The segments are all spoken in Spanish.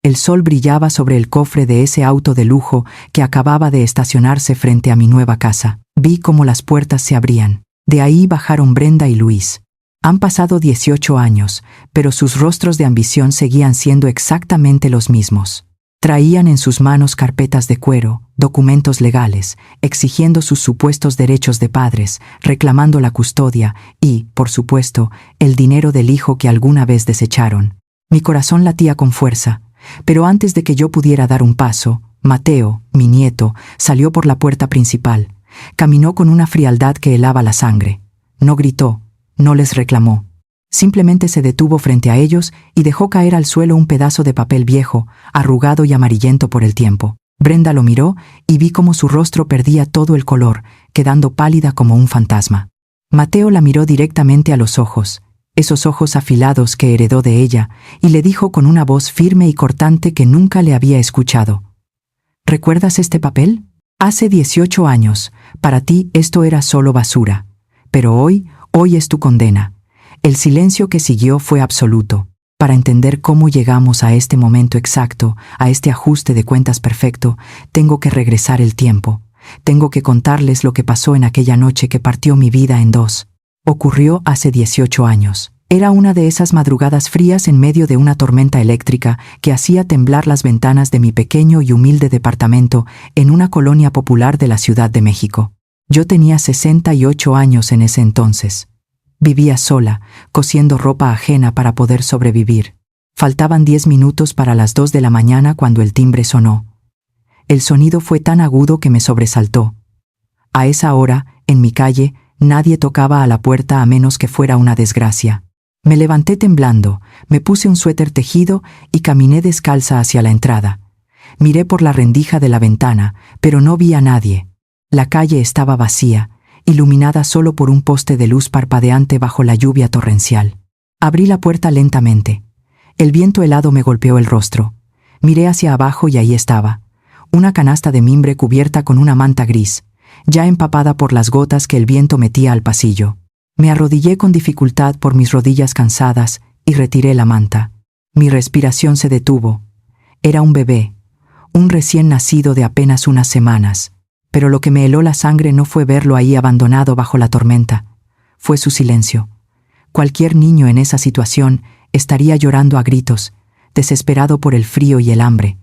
El sol brillaba sobre el cofre de ese auto de lujo que acababa de estacionarse frente a mi nueva casa. Vi cómo las puertas se abrían. De ahí bajaron Brenda y Luis. Han pasado 18 años, pero sus rostros de ambición seguían siendo exactamente los mismos. Traían en sus manos carpetas de cuero, documentos legales, exigiendo sus supuestos derechos de padres, reclamando la custodia y, por supuesto, el dinero del hijo que alguna vez desecharon. Mi corazón latía con fuerza, pero antes de que yo pudiera dar un paso, Mateo, mi nieto, salió por la puerta principal. Caminó con una frialdad que helaba la sangre. No gritó, no les reclamó. Simplemente se detuvo frente a ellos y dejó caer al suelo un pedazo de papel viejo, arrugado y amarillento por el tiempo. Brenda lo miró y vi cómo su rostro perdía todo el color, quedando pálida como un fantasma. Mateo la miró directamente a los ojos, esos ojos afilados que heredó de ella, y le dijo con una voz firme y cortante que nunca le había escuchado. ¿Recuerdas este papel? Hace 18 años, para ti esto era solo basura. Pero hoy es tu condena. El silencio que siguió fue absoluto. Para entender cómo llegamos a este momento exacto, a este ajuste de cuentas perfecto, tengo que regresar el tiempo. Tengo que contarles lo que pasó en aquella noche que partió mi vida en dos. Ocurrió hace 18 años. Era una de esas madrugadas frías en medio de una tormenta eléctrica que hacía temblar las ventanas de mi pequeño y humilde departamento en una colonia popular de la Ciudad de México. Yo tenía 68 años en ese entonces. Vivía sola, cosiendo ropa ajena para poder sobrevivir. Faltaban 10 minutos para las 2 de la mañana cuando el timbre sonó. El sonido fue tan agudo que me sobresaltó. A esa hora, en mi calle, nadie tocaba a la puerta a menos que fuera una desgracia. Me levanté temblando, me puse un suéter tejido y caminé descalza hacia la entrada. Miré por la rendija de la ventana, pero no vi a nadie. La calle estaba vacía, iluminada solo por un poste de luz parpadeante bajo la lluvia torrencial. Abrí la puerta lentamente. El viento helado me golpeó el rostro. Miré hacia abajo y ahí estaba. Una canasta de mimbre cubierta con una manta gris, ya empapada por las gotas que el viento metía al pasillo. Me arrodillé con dificultad por mis rodillas cansadas y retiré la manta. Mi respiración se detuvo. Era un bebé, un recién nacido de apenas unas semanas. Pero lo que me heló la sangre no fue verlo ahí abandonado bajo la tormenta. Fue su silencio. Cualquier niño en esa situación estaría llorando a gritos, desesperado por el frío y el hambre.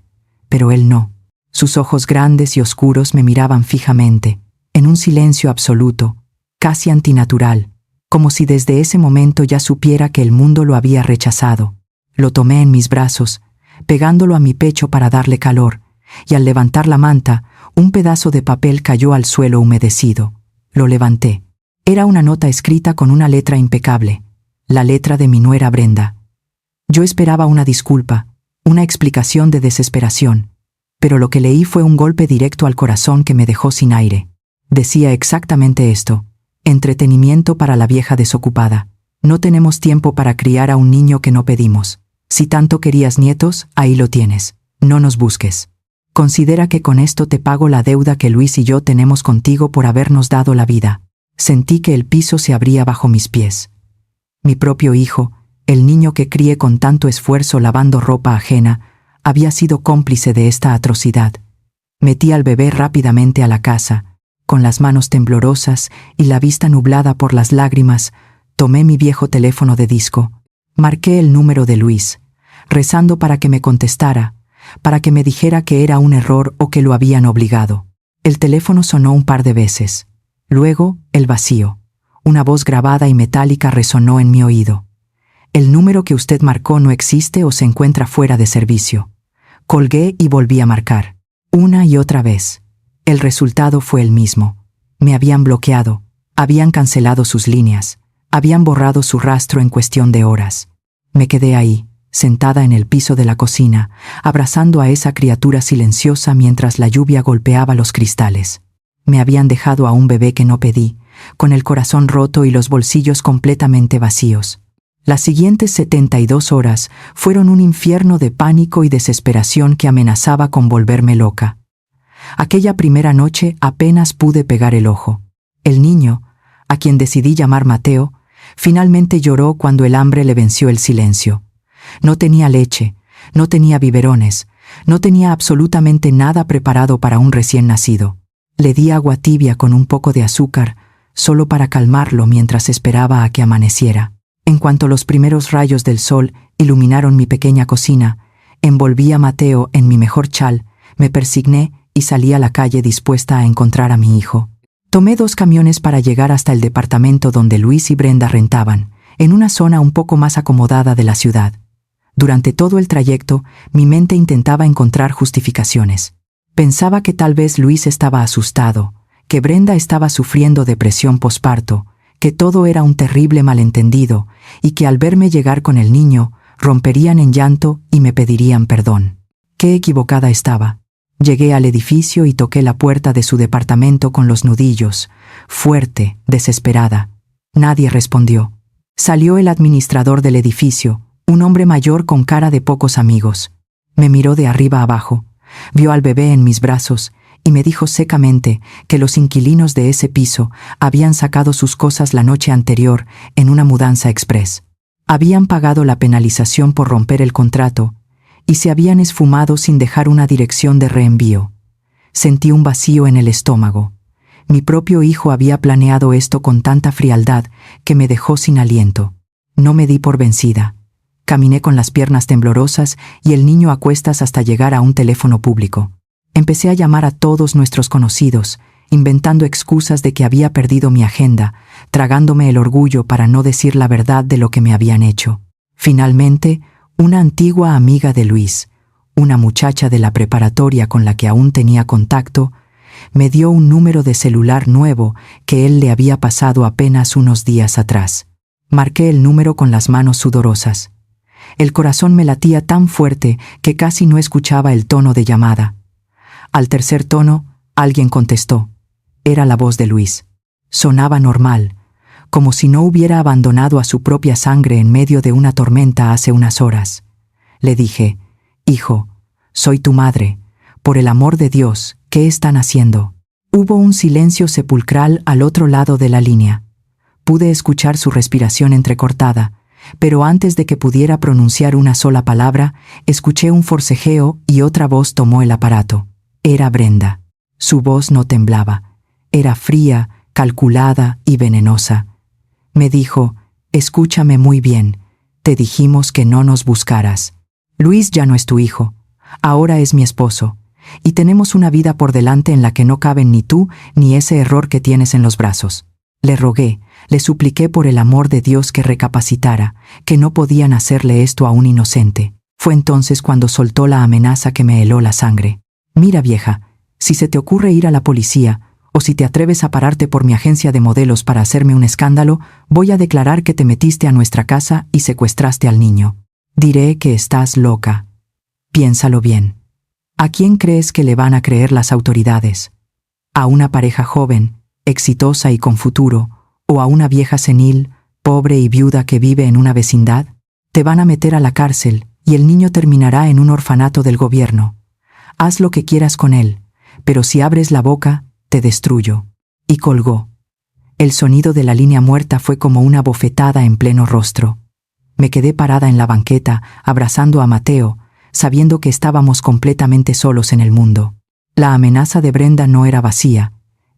Pero él no. Sus ojos grandes y oscuros me miraban fijamente, en un silencio absoluto, casi antinatural, como si desde ese momento ya supiera que el mundo lo había rechazado. Lo tomé en mis brazos, pegándolo a mi pecho para darle calor, y al levantar la manta, un pedazo de papel cayó al suelo humedecido. Lo levanté. Era una nota escrita con una letra impecable, la letra de mi nuera Brenda. Yo esperaba una disculpa, una explicación de desesperación, pero lo que leí fue un golpe directo al corazón que me dejó sin aire. Decía exactamente esto: entretenimiento para la vieja desocupada. No tenemos tiempo para criar a un niño que no pedimos. Si tanto querías nietos, ahí lo tienes. No nos busques. Considera que con esto te pago la deuda que Luis y yo tenemos contigo por habernos dado la vida. Sentí que el piso se abría bajo mis pies. Mi propio hijo, el niño que crié con tanto esfuerzo lavando ropa ajena, había sido cómplice de esta atrocidad. Metí al bebé rápidamente a la casa. Con las manos temblorosas y la vista nublada por las lágrimas, tomé mi viejo teléfono de disco. Marqué el número de Luis, rezando para que me contestara, para que me dijera que era un error o que lo habían obligado. El teléfono sonó un par de veces. Luego, el vacío. Una voz grabada y metálica resonó en mi oído. El número que usted marcó no existe o se encuentra fuera de servicio. Colgué y volví a marcar. Una y otra vez. El resultado fue el mismo. Me habían bloqueado, habían cancelado sus líneas, habían borrado su rastro en cuestión de horas. Me quedé ahí, sentada en el piso de la cocina, abrazando a esa criatura silenciosa mientras la lluvia golpeaba los cristales. Me habían dejado a un bebé que no pedí, con el corazón roto y los bolsillos completamente vacíos. Las siguientes 72 horas fueron un infierno de pánico y desesperación que amenazaba con volverme loca. Aquella primera noche apenas pude pegar el ojo. El niño, a quien decidí llamar Mateo, finalmente lloró cuando el hambre le venció el silencio. No tenía leche, No tenía biberones, no tenía absolutamente nada preparado para un recién nacido. Le di agua tibia con un poco de azúcar, solo para calmarlo mientras esperaba a que amaneciera. En cuanto los primeros rayos del sol iluminaron mi pequeña cocina, envolví a Mateo en mi mejor chal, me persigné y salí a la calle dispuesta a encontrar a mi hijo. Tomé 2 camiones para llegar hasta el departamento donde Luis y Brenda rentaban, en una zona un poco más acomodada de la ciudad. Durante todo el trayecto, mi mente intentaba encontrar justificaciones. Pensaba que tal vez Luis estaba asustado, que Brenda estaba sufriendo depresión posparto, que todo era un terrible malentendido y que al verme llegar con el niño, romperían en llanto y me pedirían perdón. Qué equivocada estaba. Llegué al edificio y toqué la puerta de su departamento con los nudillos, fuerte, desesperada. Nadie respondió. Salió el administrador del edificio, un hombre mayor con cara de pocos amigos. Me miró de arriba abajo, vio al bebé en mis brazos y me dijo secamente que los inquilinos de ese piso habían sacado sus cosas la noche anterior en una mudanza express. Habían pagado la penalización por romper el contrato y se habían esfumado sin dejar una dirección de reenvío. Sentí un vacío en el estómago. Mi propio hijo había planeado esto con tanta frialdad que me dejó sin aliento. No me di por vencida. Caminé con las piernas temblorosas y el niño a cuestas hasta llegar a un teléfono público. Empecé a llamar a todos nuestros conocidos, inventando excusas de que había perdido mi agenda, tragándome el orgullo para no decir la verdad de lo que me habían hecho. Finalmente, una antigua amiga de Luis, una muchacha de la preparatoria con la que aún tenía contacto, me dio un número de celular nuevo que él le había pasado apenas unos días atrás. Marqué el número con las manos sudorosas. El corazón me latía tan fuerte que casi no escuchaba el tono de llamada. Al tercer tono, alguien contestó. Era la voz de Luis. Sonaba normal, como si no hubiera abandonado a su propia sangre en medio de una tormenta hace unas horas. Le dije, «Hijo, soy tu madre. Por el amor de Dios, ¿qué están haciendo?» Hubo un silencio sepulcral al otro lado de la línea. Pude escuchar su respiración entrecortada, pero antes de que pudiera pronunciar una sola palabra, escuché un forcejeo y otra voz tomó el aparato. Era Brenda. Su voz no temblaba. Era fría, calculada y venenosa. Me dijo, «Escúchame muy bien. Te dijimos que no nos buscaras. Luis ya no es tu hijo. Ahora es mi esposo. Y tenemos una vida por delante en la que no caben ni tú ni ese error que tienes en los brazos». Le rogué, le supliqué por el amor de Dios que recapacitara, que no podían hacerle esto a un inocente. Fue entonces cuando soltó la amenaza que me heló la sangre. «Mira, vieja, si se te ocurre ir a la policía, o si te atreves a pararte por mi agencia de modelos para hacerme un escándalo, voy a declarar que te metiste a nuestra casa y secuestraste al niño. Diré que estás loca. Piénsalo bien. ¿A quién crees que le van a creer las autoridades? ¿A una pareja joven, exitosa y con futuro, o a una vieja senil, pobre y viuda que vive en una vecindad? Te van a meter a la cárcel y el niño terminará en un orfanato del gobierno. Haz lo que quieras con él, pero si abres la boca, te destruyo». Y colgó. El sonido de la línea muerta fue como una bofetada en pleno rostro. Me quedé parada en la banqueta, abrazando a Mateo, sabiendo que estábamos completamente solos en el mundo. La amenaza de Brenda no era vacía.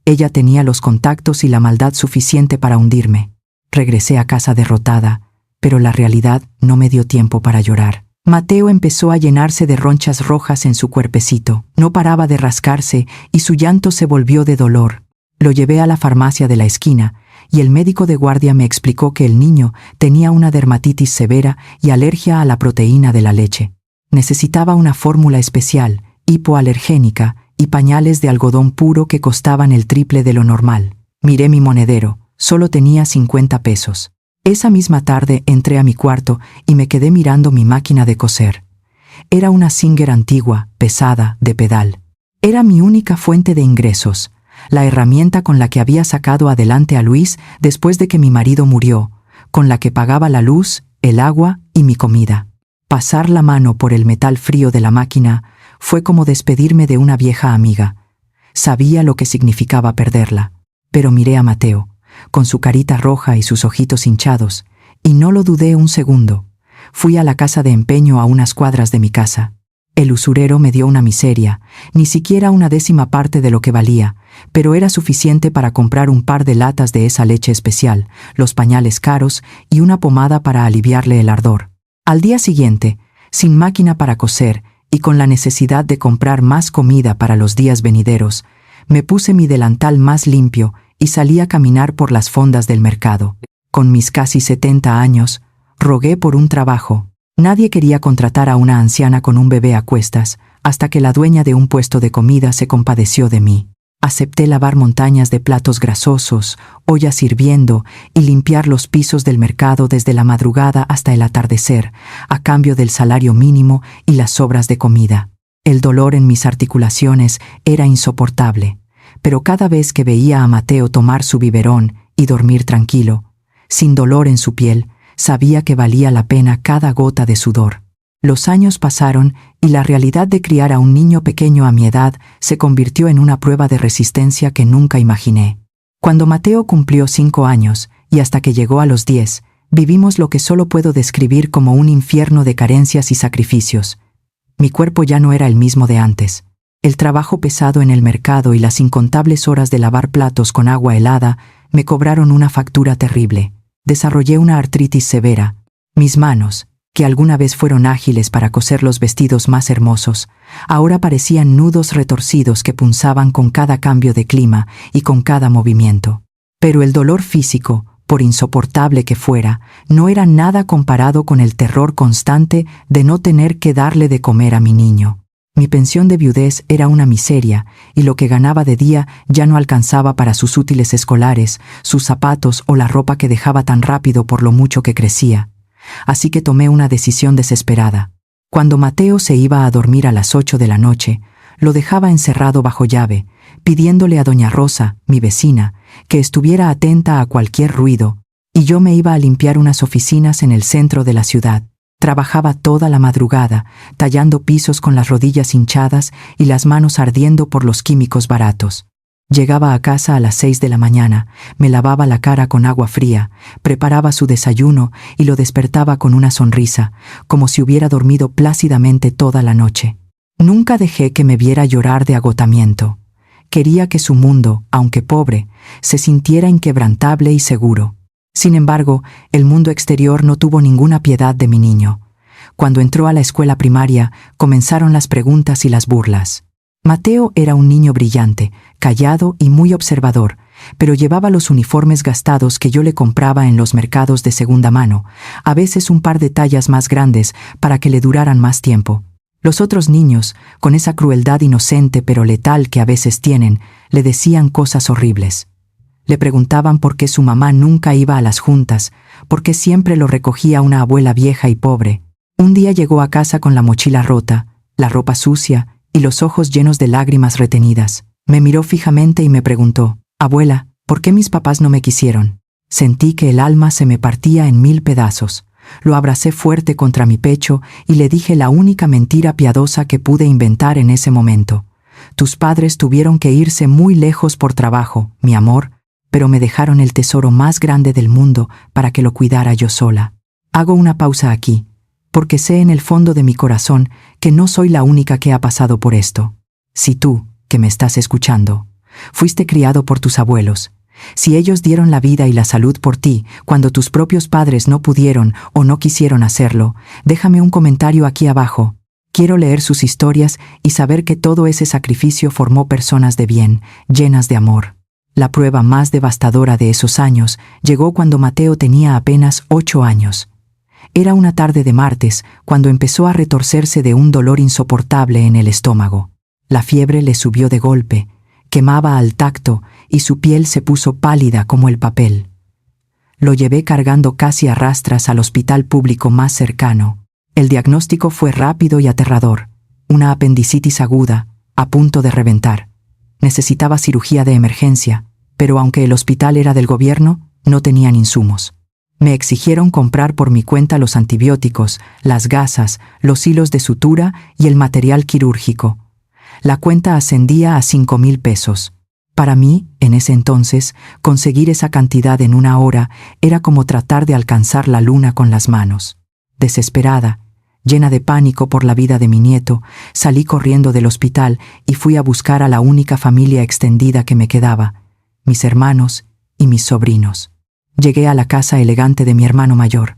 Ella tenía los contactos y la maldad suficiente para hundirme. Regresé a casa derrotada, pero la realidad no me dio tiempo para llorar. Mateo empezó a llenarse de ronchas rojas en su cuerpecito. No paraba de rascarse y su llanto se volvió de dolor. Lo llevé a la farmacia de la esquina y el médico de guardia me explicó que el niño tenía una dermatitis severa y alergia a la proteína de la leche. Necesitaba una fórmula especial, hipoalergénica, y pañales de algodón puro que costaban el triple de lo normal. Miré mi monedero, solo tenía 50 pesos. Esa misma tarde entré a mi cuarto y me quedé mirando mi máquina de coser. Era una Singer antigua, pesada, de pedal. Era mi única fuente de ingresos, la herramienta con la que había sacado adelante a Luis después de que mi marido murió, con la que pagaba la luz, el agua y mi comida. Pasar la mano por el metal frío de la máquina fue como despedirme de una vieja amiga. Sabía lo que significaba perderla, pero miré a Mateo, con su carita roja y sus ojitos hinchados, y no lo dudé un segundo. fui a la casa de empeño a unas cuadras de mi casa. El usurero me dio una miseria, ni siquiera una décima parte de lo que valía, pero era suficiente para comprar un par de latas de esa leche especial, los pañales caros y una pomada para aliviarle el ardor. Al día siguiente, sin máquina para coser y con la necesidad de comprar más comida para los días venideros, me puse mi delantal más limpio y salí a caminar por las fondas del mercado. Con mis casi 70 años, rogué por un trabajo. Nadie quería contratar a una anciana con un bebé a cuestas, hasta que la dueña de un puesto de comida se compadeció de mí. Acepté lavar montañas de platos grasosos, ollas hirviendo y limpiar los pisos del mercado desde la madrugada hasta el atardecer, a cambio del salario mínimo y las sobras de comida. El dolor en mis articulaciones era insoportable, pero cada vez que veía a Mateo tomar su biberón y dormir tranquilo, sin dolor en su piel, sabía que valía la pena cada gota de sudor. Los años pasaron y la realidad de criar a un niño pequeño a mi edad se convirtió en una prueba de resistencia que nunca imaginé. Cuando Mateo cumplió 5 años y hasta que llegó a los 10, vivimos lo que solo puedo describir como un infierno de carencias y sacrificios. Mi cuerpo ya no era el mismo de antes. El trabajo pesado en el mercado y las incontables horas de lavar platos con agua helada me cobraron una factura terrible. Desarrollé una artritis severa. Mis manos, que alguna vez fueron ágiles para coser los vestidos más hermosos, ahora parecían nudos retorcidos que punzaban con cada cambio de clima y con cada movimiento. Pero el dolor físico, por insoportable que fuera, no era nada comparado con el terror constante de no tener que darle de comer a mi niño. Mi pensión de viudez era una miseria, y lo que ganaba de día ya no alcanzaba para sus útiles escolares, sus zapatos o la ropa que dejaba tan rápido por lo mucho que crecía. Así que tomé una decisión desesperada. Cuando Mateo se iba a dormir a las 8 de la noche, lo dejaba encerrado bajo llave, pidiéndole a doña Rosa, mi vecina, que estuviera atenta a cualquier ruido, y yo me iba a limpiar unas oficinas en el centro de la ciudad. Trabajaba toda la madrugada, tallando pisos con las rodillas hinchadas y las manos ardiendo por los químicos baratos. Llegaba a casa a las 6 de la mañana, me lavaba la cara con agua fría, preparaba su desayuno y lo despertaba con una sonrisa, como si hubiera dormido plácidamente toda la noche. Nunca dejé que me viera llorar de agotamiento. Quería que su mundo, aunque pobre, se sintiera inquebrantable y seguro. Sin embargo, el mundo exterior no tuvo ninguna piedad de mi niño. Cuando entró a la escuela primaria, comenzaron las preguntas y las burlas. Mateo era un niño brillante, callado y muy observador, pero llevaba los uniformes gastados que yo le compraba en los mercados de segunda mano, a veces un par de tallas más grandes para que le duraran más tiempo. Los otros niños, con esa crueldad inocente pero letal que a veces tienen, le decían cosas horribles. Le preguntaban por qué su mamá nunca iba a las juntas, por qué siempre lo recogía una abuela vieja y pobre. Un día llegó a casa con la mochila rota, la ropa sucia y los ojos llenos de lágrimas retenidas. Me miró fijamente y me preguntó: «Abuela, ¿por qué mis papás no me quisieron?». Sentí que el alma se me partía en 1000 pedazos. Lo abracé fuerte contra mi pecho y le dije la única mentira piadosa que pude inventar en ese momento. «Tus padres tuvieron que irse muy lejos por trabajo, mi amor, pero me dejaron el tesoro más grande del mundo para que lo cuidara yo sola». Hago una pausa aquí, porque sé en el fondo de mi corazón que no soy la única que ha pasado por esto. Si tú, que me estás escuchando, fuiste criado por tus abuelos, si ellos dieron la vida y la salud por ti cuando tus propios padres no pudieron o no quisieron hacerlo, déjame un comentario aquí abajo. Quiero leer sus historias y saber que todo ese sacrificio formó personas de bien, llenas de amor. La prueba más devastadora de esos años llegó cuando Mateo tenía apenas 8 años. Era una tarde de martes cuando empezó a retorcerse de un dolor insoportable en el estómago. La fiebre le subió de golpe, quemaba al tacto y su piel se puso pálida como el papel. Lo llevé cargando casi a rastras al hospital público más cercano. El diagnóstico fue rápido y aterrador: una apendicitis aguda, a punto de reventar. Necesitaba cirugía de emergencia, pero aunque el hospital era del gobierno, no tenían insumos. Me exigieron comprar por mi cuenta los antibióticos, las gasas, los hilos de sutura y el material quirúrgico. La cuenta ascendía a 5,000 pesos. Para mí, en ese entonces, conseguir esa cantidad en una hora era como tratar de alcanzar la luna con las manos. desesperada, llena de pánico por la vida de mi nieto, salí corriendo del hospital y fui a buscar a la única familia extendida que me quedaba, mis hermanos y mis sobrinos. Llegué a la casa elegante de mi hermano mayor.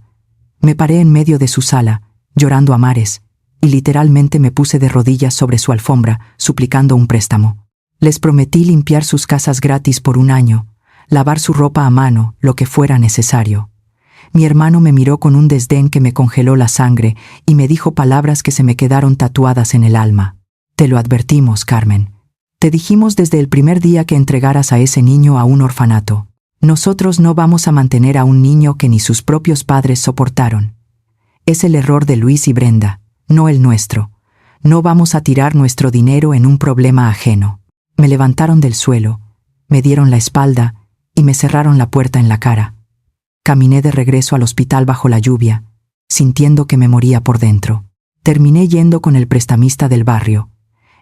Me paré en medio de su sala, llorando a mares, y literalmente me puse de rodillas sobre su alfombra, suplicando un préstamo. Les prometí limpiar sus casas gratis por 1 año, lavar su ropa a mano, lo que fuera necesario. Mi hermano me miró con un desdén que me congeló la sangre y me dijo palabras que se me quedaron tatuadas en el alma. Te lo advertimos, Carmen. Te dijimos desde el primer día que entregaras a ese niño a un orfanato. Nosotros no vamos a mantener a un niño que ni sus propios padres soportaron. Es el error de Luis y Brenda, no el nuestro. No vamos a tirar nuestro dinero en un problema ajeno. Me levantaron del suelo, me dieron la espalda y me cerraron la puerta en la cara. Caminé de regreso al hospital bajo la lluvia, sintiendo que me moría por dentro. Terminé yendo con el prestamista del barrio,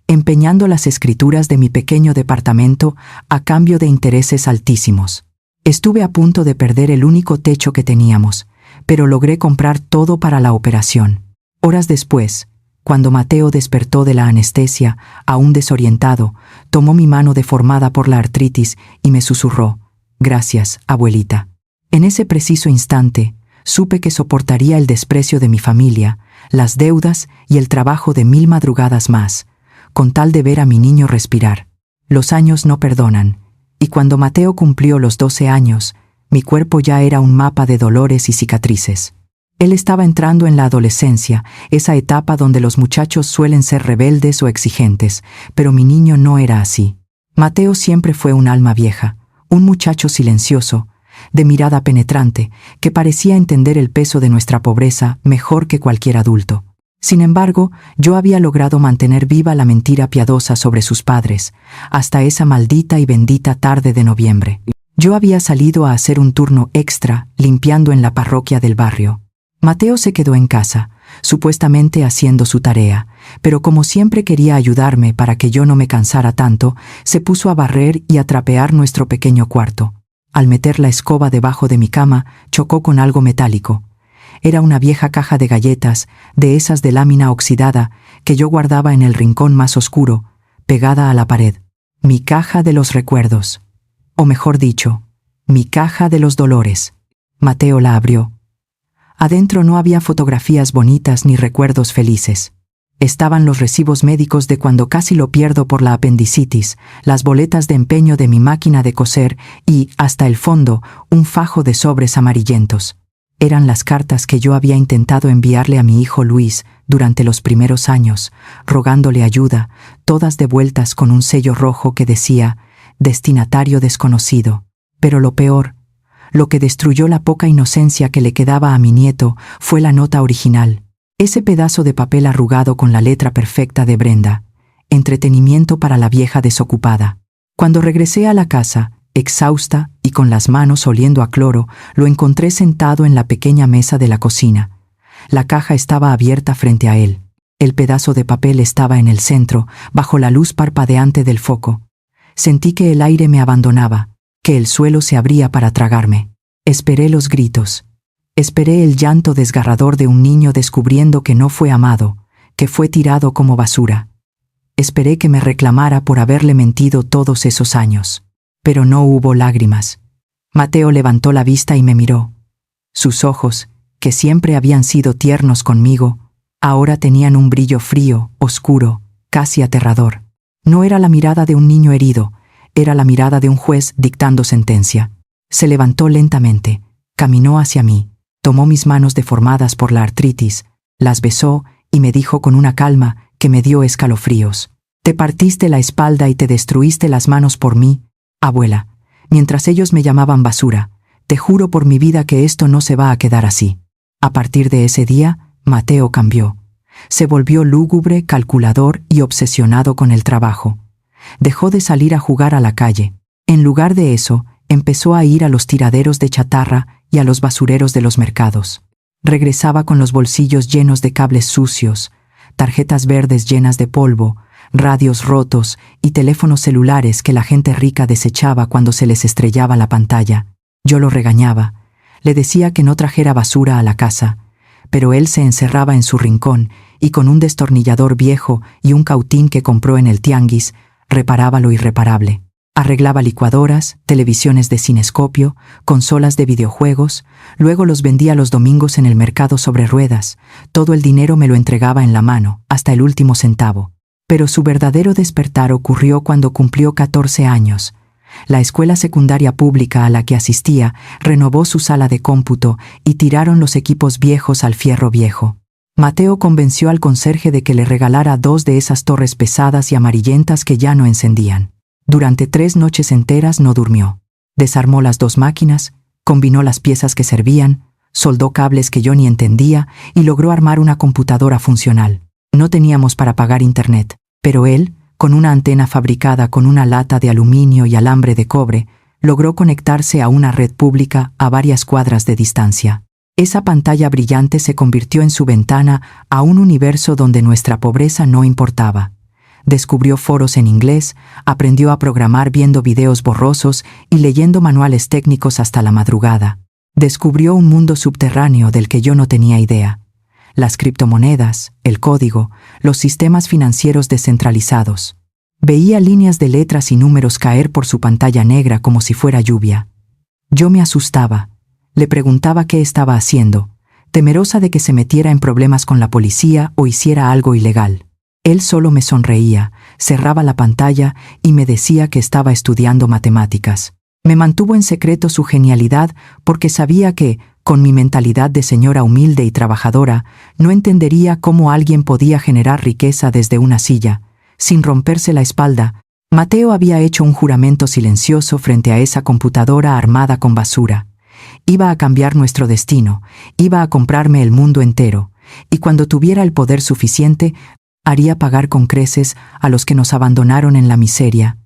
empeñando las escrituras de mi pequeño departamento a cambio de intereses altísimos. Estuve a punto de perder el único techo que teníamos, pero logré comprar todo para la operación. Horas después, cuando Mateo despertó de la anestesia, aún desorientado, tomó mi mano deformada por la artritis y me susurró: «Gracias, abuelita». En ese preciso instante, supe que soportaría el desprecio de mi familia, las deudas y el trabajo de 1000 madrugadas más, con tal de ver a mi niño respirar. Los años no perdonan, y cuando Mateo cumplió los 12 años, mi cuerpo ya era un mapa de dolores y cicatrices. Él estaba entrando en la adolescencia, esa etapa donde los muchachos suelen ser rebeldes o exigentes, pero mi niño no era así. Mateo siempre fue un alma vieja, un muchacho silencioso, de mirada penetrante, que parecía entender el peso de nuestra pobreza mejor que cualquier adulto. Sin embargo, yo había logrado mantener viva la mentira piadosa sobre sus padres, hasta esa maldita y bendita tarde de noviembre. Yo había salido a hacer un turno extra limpiando en la parroquia del barrio. Mateo se quedó en casa, supuestamente haciendo su tarea, pero como siempre quería ayudarme para que yo no me cansara tanto, se puso a barrer y a trapear nuestro pequeño cuarto. Al meter la escoba debajo de mi cama, chocó con algo metálico. Era una vieja caja de galletas, de esas de lámina oxidada, que yo guardaba en el rincón más oscuro, pegada a la pared. Mi caja de los recuerdos. O mejor dicho, mi caja de los dolores. Mateo la abrió. Adentro no había fotografías bonitas ni recuerdos felices. Estaban los recibos médicos de cuando casi lo pierdo por la apendicitis, las boletas de empeño de mi máquina de coser y, hasta el fondo, un fajo de sobres amarillentos. Eran las cartas que yo había intentado enviarle a mi hijo Luis durante los primeros años, rogándole ayuda, todas devueltas con un sello rojo que decía «Destinatario desconocido». Pero lo peor, lo que destruyó la poca inocencia que le quedaba a mi nieto, fue la nota original. Ese pedazo de papel arrugado con la letra perfecta de Brenda. Entretenimiento para la vieja desocupada. Cuando regresé a la casa, exhausta y con las manos oliendo a cloro, lo encontré sentado en la pequeña mesa de la cocina. La caja estaba abierta frente a él. El pedazo de papel estaba en el centro, bajo la luz parpadeante del foco. Sentí que el aire me abandonaba, que el suelo se abría para tragarme. Esperé los gritos. Esperé el llanto desgarrador de un niño descubriendo que no fue amado, que fue tirado como basura. Esperé que me reclamara por haberle mentido todos esos años. Pero no hubo lágrimas. Mateo levantó la vista y me miró. Sus ojos, que siempre habían sido tiernos conmigo, ahora tenían un brillo frío, oscuro, casi aterrador. No era la mirada de un niño herido, era la mirada de un juez dictando sentencia. Se levantó lentamente, caminó hacia mí, tomó mis manos deformadas por la artritis, las besó y me dijo con una calma que me dio escalofríos: «Te partiste la espalda y te destruiste las manos por mí, abuela, mientras ellos me llamaban basura. Te juro por mi vida que esto no se va a quedar así». A partir de ese día, Mateo cambió. Se volvió lúgubre, calculador y obsesionado con el trabajo. Dejó de salir a jugar a la calle. En lugar de eso, empezó a ir a los tiraderos de chatarra y a los basureros de los mercados. Regresaba con los bolsillos llenos de cables sucios, tarjetas verdes llenas de polvo, radios rotos y teléfonos celulares que la gente rica desechaba cuando se les estrellaba la pantalla. Yo lo regañaba. Le decía que no trajera basura a la casa, pero él se encerraba en su rincón y con un destornillador viejo y un cautín que compró en el tianguis, reparaba lo irreparable. Arreglaba licuadoras, televisiones de cinescopio, consolas de videojuegos, luego los vendía los domingos en el mercado sobre ruedas. Todo el dinero me lo entregaba en la mano, hasta el último centavo. Pero su verdadero despertar ocurrió cuando cumplió 14 años. La escuela secundaria pública a la que asistía renovó su sala de cómputo y tiraron los equipos viejos al fierro viejo. Mateo convenció al conserje de que le regalara 2 de esas torres pesadas y amarillentas que ya no encendían. Durante 3 noches enteras no durmió. Desarmó las 2 máquinas, combinó las piezas que servían, soldó cables que yo ni entendía y logró armar una computadora funcional. No teníamos para pagar internet, pero él, con una antena fabricada con una lata de aluminio y alambre de cobre, logró conectarse a una red pública a varias cuadras de distancia. Esa pantalla brillante se convirtió en su ventana a un universo donde nuestra pobreza no importaba. Descubrió foros en inglés, aprendió a programar viendo videos borrosos y leyendo manuales técnicos hasta la madrugada. Descubrió un mundo subterráneo del que yo no tenía idea. Las criptomonedas, el código, los sistemas financieros descentralizados. Veía líneas de letras y números caer por su pantalla negra como si fuera lluvia. Yo me asustaba. Le preguntaba qué estaba haciendo, temerosa de que se metiera en problemas con la policía o hiciera algo ilegal. Él solo me sonreía, cerraba la pantalla y me decía que estaba estudiando matemáticas. Me mantuvo en secreto su genialidad porque sabía que, con mi mentalidad de señora humilde y trabajadora, no entendería cómo alguien podía generar riqueza desde una silla, sin romperse la espalda. Mateo había hecho un juramento silencioso frente a esa computadora armada con basura. Iba a cambiar nuestro destino, iba a comprarme el mundo entero, y cuando tuviera el poder suficiente, haría pagar con creces a los que nos abandonaron en la miseria.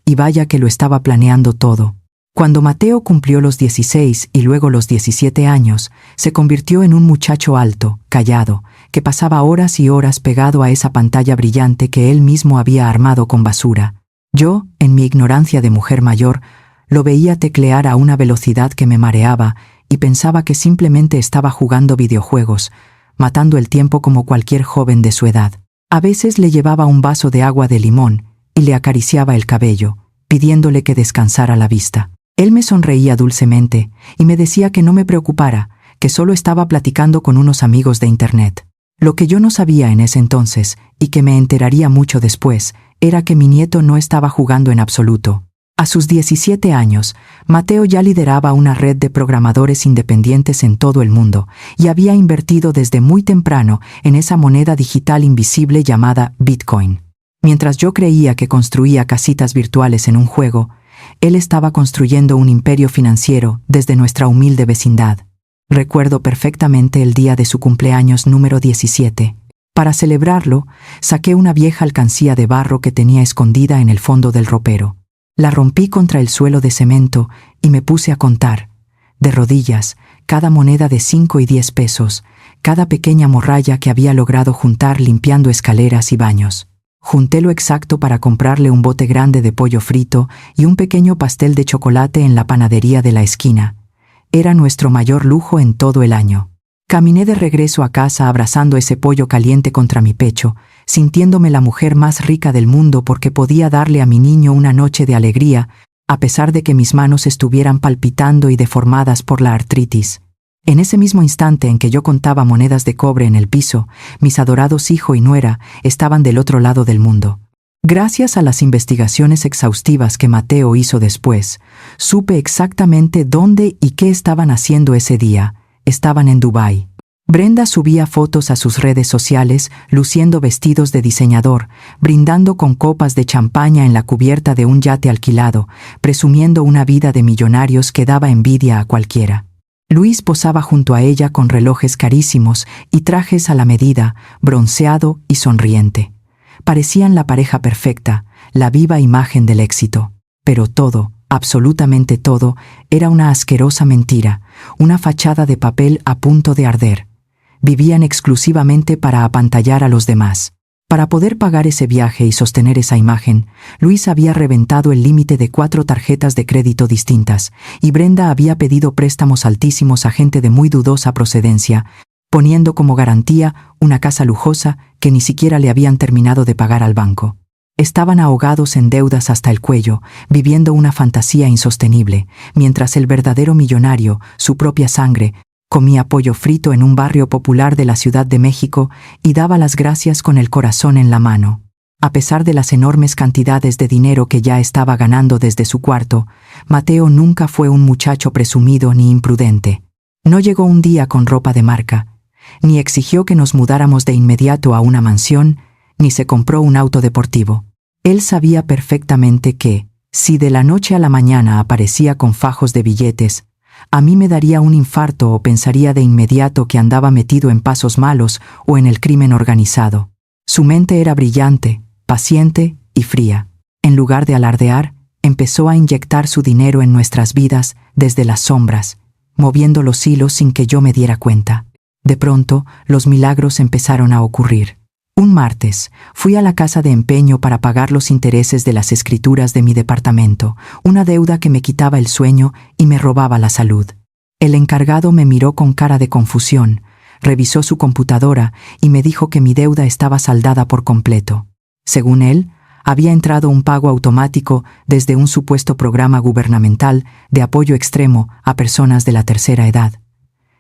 Y vaya que lo estaba planeando todo. Cuando Mateo cumplió los 16 y luego los 17 años, se convirtió en un muchacho alto, callado, que pasaba horas y horas pegado a esa pantalla brillante que él mismo había armado con basura. Yo, en mi ignorancia de mujer mayor, lo veía teclear a una velocidad que me mareaba y pensaba que simplemente estaba jugando videojuegos, matando el tiempo como cualquier joven de su edad. A veces le llevaba un vaso de agua de limón y le acariciaba el cabello, pidiéndole que descansara la vista. Él me sonreía dulcemente y me decía que no me preocupara, que solo estaba platicando con unos amigos de internet. Lo que yo no sabía en ese entonces, y que me enteraría mucho después, era que mi nieto no estaba jugando en absoluto. A sus 17 años, Mateo ya lideraba una red de programadores independientes en todo el mundo y había invertido desde muy temprano en esa moneda digital invisible llamada Bitcoin. Mientras yo creía que construía casitas virtuales en un juego, él estaba construyendo un imperio financiero desde nuestra humilde vecindad. Recuerdo perfectamente el día de su cumpleaños número 17. Para celebrarlo, saqué una vieja alcancía de barro que tenía escondida en el fondo del ropero. La rompí contra el suelo de cemento y me puse a contar, de rodillas, cada moneda de 5 y 10 pesos, cada pequeña morralla que había logrado juntar limpiando escaleras y baños. Junté lo exacto para comprarle un bote grande de pollo frito y un pequeño pastel de chocolate en la panadería de la esquina. Era nuestro mayor lujo en todo el año. Caminé de regreso a casa abrazando ese pollo caliente contra mi pecho, sintiéndome la mujer más rica del mundo porque podía darle a mi niño una noche de alegría, a pesar de que mis manos estuvieran palpitando y deformadas por la artritis. En ese mismo instante en que yo contaba monedas de cobre en el piso, mis adorados hijo y nuera estaban del otro lado del mundo. Gracias a las investigaciones exhaustivas que Mateo hizo después, supe exactamente dónde y qué estaban haciendo ese día. Estaban en Dubái. Brenda subía fotos a sus redes sociales, luciendo vestidos de diseñador, brindando con copas de champaña en la cubierta de un yate alquilado, presumiendo una vida de millonarios que daba envidia a cualquiera. Luis posaba junto a ella con relojes carísimos y trajes a la medida, bronceado y sonriente. Parecían la pareja perfecta, la viva imagen del éxito. Pero todo, absolutamente todo, era una asquerosa mentira, una fachada de papel a punto de arder. Vivían exclusivamente para apantallar a los demás. Para poder pagar ese viaje y sostener esa imagen, Luis había reventado el límite de 4 tarjetas de crédito distintas, y Brenda había pedido préstamos altísimos a gente de muy dudosa procedencia, poniendo como garantía una casa lujosa que ni siquiera le habían terminado de pagar al banco. Estaban ahogados en deudas hasta el cuello, viviendo una fantasía insostenible, mientras el verdadero millonario, su propia sangre, comía pollo frito en un barrio popular de la Ciudad de México y daba las gracias con el corazón en la mano. A pesar de las enormes cantidades de dinero que ya estaba ganando desde su cuarto, Mateo nunca fue un muchacho presumido ni imprudente. No llegó un día con ropa de marca, ni exigió que nos mudáramos de inmediato a una mansión, ni se compró un auto deportivo. Él sabía perfectamente que, si de la noche a la mañana aparecía con fajos de billetes, a mí me daría un infarto o pensaría de inmediato que andaba metido en pasos malos o en el crimen organizado. Su mente era brillante, paciente y fría. En lugar de alardear, empezó a inyectar su dinero en nuestras vidas desde las sombras, moviendo los hilos sin que yo me diera cuenta. De pronto, los milagros empezaron a ocurrir. Un martes, fui a la casa de empeño para pagar los intereses de las escrituras de mi departamento, una deuda que me quitaba el sueño y me robaba la salud. El encargado me miró con cara de confusión, revisó su computadora y me dijo que mi deuda estaba saldada por completo. Según él, había entrado un pago automático desde un supuesto programa gubernamental de apoyo extremo a personas de la tercera edad.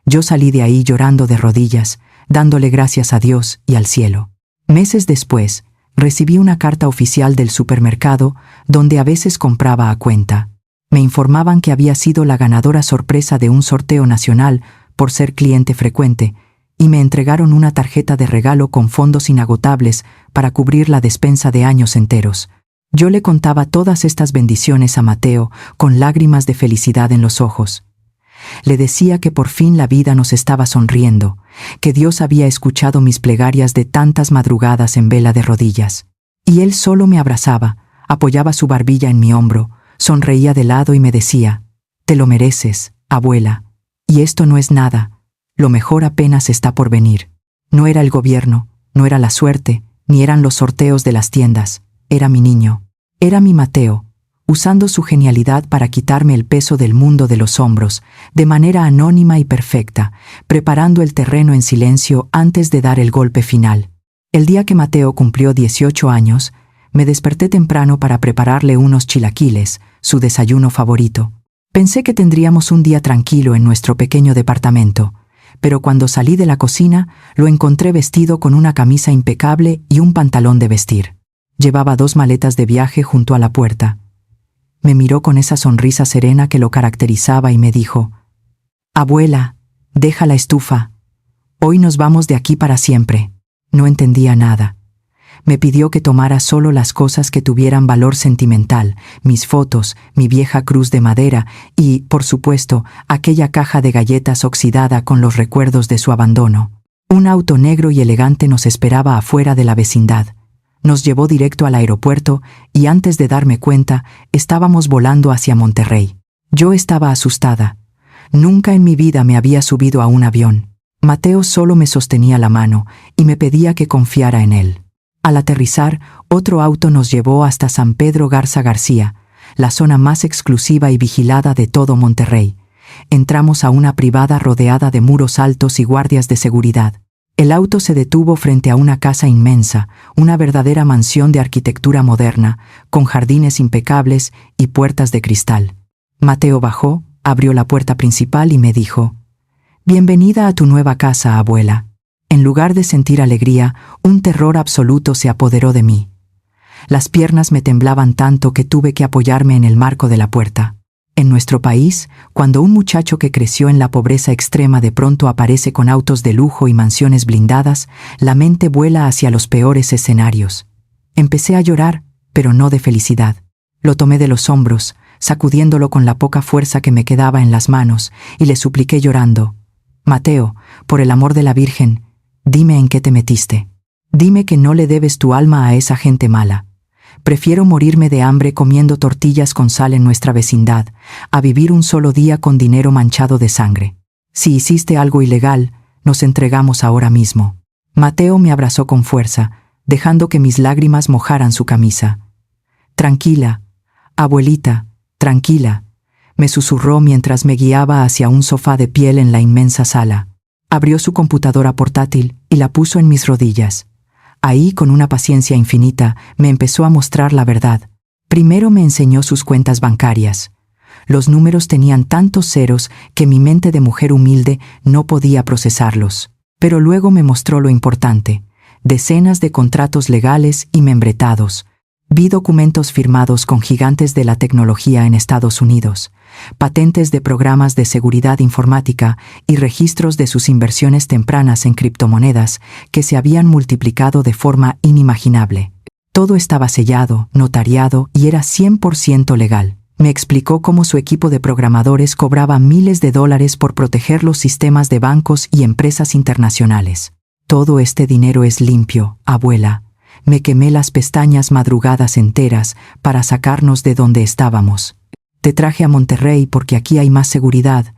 Yo salí de ahí llorando de rodillas, dándole gracias a Dios y al cielo. Meses después, recibí una carta oficial del supermercado donde a veces compraba a cuenta. Me informaban que había sido la ganadora sorpresa de un sorteo nacional por ser cliente frecuente y me entregaron una tarjeta de regalo con fondos inagotables para cubrir la despensa de años enteros. Yo le contaba todas estas bendiciones a Mateo con lágrimas de felicidad en los ojos. Le decía que por fin la vida nos estaba sonriendo, que Dios había escuchado mis plegarias de tantas madrugadas en vela de rodillas. Y él solo me abrazaba, apoyaba su barbilla en mi hombro, sonreía de lado y me decía: «Te lo mereces, abuela. Y esto no es nada. Lo mejor apenas está por venir». No era el gobierno, no era la suerte, ni eran los sorteos de las tiendas. Era mi niño. Era mi Mateo, usando su genialidad para quitarme el peso del mundo de los hombros, de manera anónima y perfecta, preparando el terreno en silencio antes de dar el golpe final. El día que Mateo cumplió 18 años, me desperté temprano para prepararle unos chilaquiles, su desayuno favorito. Pensé que tendríamos un día tranquilo en nuestro pequeño departamento, pero cuando salí de la cocina, lo encontré vestido con una camisa impecable y un pantalón de vestir. Llevaba 2 maletas de viaje junto a la puerta. Me miró con esa sonrisa serena que lo caracterizaba y me dijo: «Abuela, deja la estufa. Hoy nos vamos de aquí para siempre». No entendía nada. Me pidió que tomara solo las cosas que tuvieran valor sentimental, mis fotos, mi vieja cruz de madera y, por supuesto, aquella caja de galletas oxidada con los recuerdos de su abandono. Un auto negro y elegante nos esperaba afuera de la vecindad. Nos llevó directo al aeropuerto y antes de darme cuenta, estábamos volando hacia Monterrey. Yo estaba asustada. Nunca en mi vida me había subido a un avión. Mateo solo me sostenía la mano y me pedía que confiara en él. Al aterrizar, otro auto nos llevó hasta San Pedro Garza García, la zona más exclusiva y vigilada de todo Monterrey. Entramos a una privada rodeada de muros altos y guardias de seguridad. El auto se detuvo frente a una casa inmensa, una verdadera mansión de arquitectura moderna, con jardines impecables y puertas de cristal. Mateo bajó, abrió la puerta principal y me dijo: «Bienvenida a tu nueva casa, abuela». En lugar de sentir alegría, un terror absoluto se apoderó de mí. Las piernas me temblaban tanto que tuve que apoyarme en el marco de la puerta. En nuestro país, cuando un muchacho que creció en la pobreza extrema de pronto aparece con autos de lujo y mansiones blindadas, la mente vuela hacia los peores escenarios. Empecé a llorar, pero no de felicidad. Lo tomé de los hombros, sacudiéndolo con la poca fuerza que me quedaba en las manos, y le supliqué llorando: «Mateo, por el amor de la Virgen, dime en qué te metiste. Dime que no le debes tu alma a esa gente mala. Prefiero morirme de hambre comiendo tortillas con sal en nuestra vecindad, a vivir un solo día con dinero manchado de sangre. Si hiciste algo ilegal, nos entregamos ahora mismo». Mateo me abrazó con fuerza, dejando que mis lágrimas mojaran su camisa. «Tranquila, abuelita, tranquila», me susurró mientras me guiaba hacia un sofá de piel en la inmensa sala. Abrió su computadora portátil y la puso en mis rodillas. Ahí, con una paciencia infinita, me empezó a mostrar la verdad. Primero me enseñó sus cuentas bancarias. Los números tenían tantos ceros que mi mente de mujer humilde no podía procesarlos. Pero luego me mostró lo importante: decenas de contratos legales y membretados. Vi documentos firmados con gigantes de la tecnología en Estados Unidos, patentes de programas de seguridad informática y registros de sus inversiones tempranas en criptomonedas que se habían multiplicado de forma inimaginable. Todo estaba sellado, notariado y era 100% legal. Me explicó cómo su equipo de programadores cobraba miles de dólares por proteger los sistemas de bancos y empresas internacionales. Todo este dinero es limpio, abuela. Me quemé las pestañas madrugadas enteras para sacarnos de donde estábamos. Te traje a Monterrey porque aquí hay más seguridad,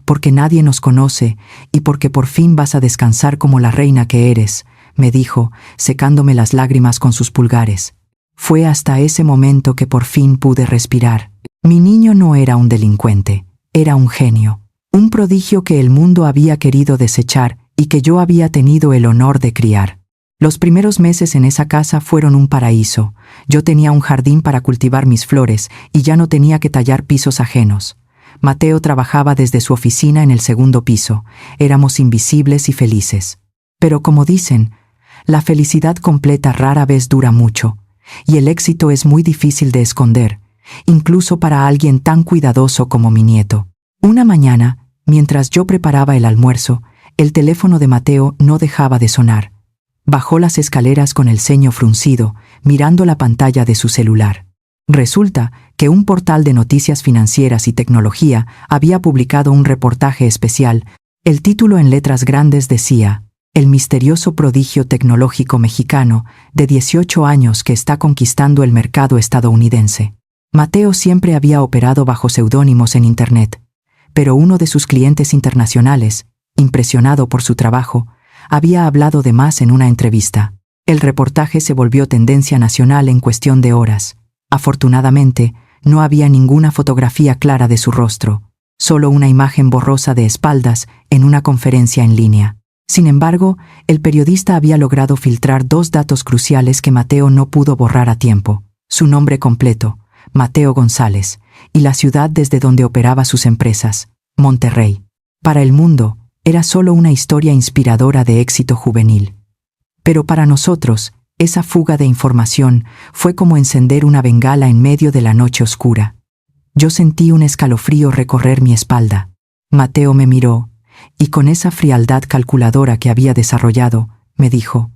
porque nadie nos conoce y porque por fin vas a descansar como la reina que eres, me dijo, secándome las lágrimas con sus pulgares. Fue hasta ese momento que por fin pude respirar. Mi niño no era un delincuente, era un genio, un prodigio que el mundo había querido desechar y que yo había tenido el honor de criar. Los primeros meses en esa casa fueron un paraíso. Yo tenía un jardín para cultivar mis flores y ya no tenía que tallar pisos ajenos. Mateo trabajaba desde su oficina en el segundo piso. Éramos invisibles y felices. Pero como dicen, la felicidad completa rara vez dura mucho, y el éxito es muy difícil de esconder, incluso para alguien tan cuidadoso como mi nieto. Una mañana, mientras yo preparaba el almuerzo, el teléfono de Mateo no dejaba de sonar. Bajó las escaleras con el ceño fruncido, mirando la pantalla de su celular. Resulta que un portal de noticias financieras y tecnología había publicado un reportaje especial. El título en letras grandes decía: "El misterioso prodigio tecnológico mexicano de 18 años que está conquistando el mercado estadounidense". Mateo siempre había operado bajo seudónimos en Internet, pero uno de sus clientes internacionales, impresionado por su trabajo, había hablado de más en una entrevista. El reportaje se volvió tendencia nacional en cuestión de horas. Afortunadamente, no había ninguna fotografía clara de su rostro, solo una imagen borrosa de espaldas en una conferencia en línea. Sin embargo, el periodista había logrado filtrar dos datos cruciales que Mateo no pudo borrar a tiempo: su nombre completo, Mateo González, y la ciudad desde donde operaba sus empresas, Monterrey. Para el mundo, era solo una historia inspiradora de éxito juvenil. Pero para nosotros, esa fuga de información fue como encender una bengala en medio de la noche oscura. Yo sentí un escalofrío recorrer mi espalda. Mateo me miró, y con esa frialdad calculadora que había desarrollado, me dijo: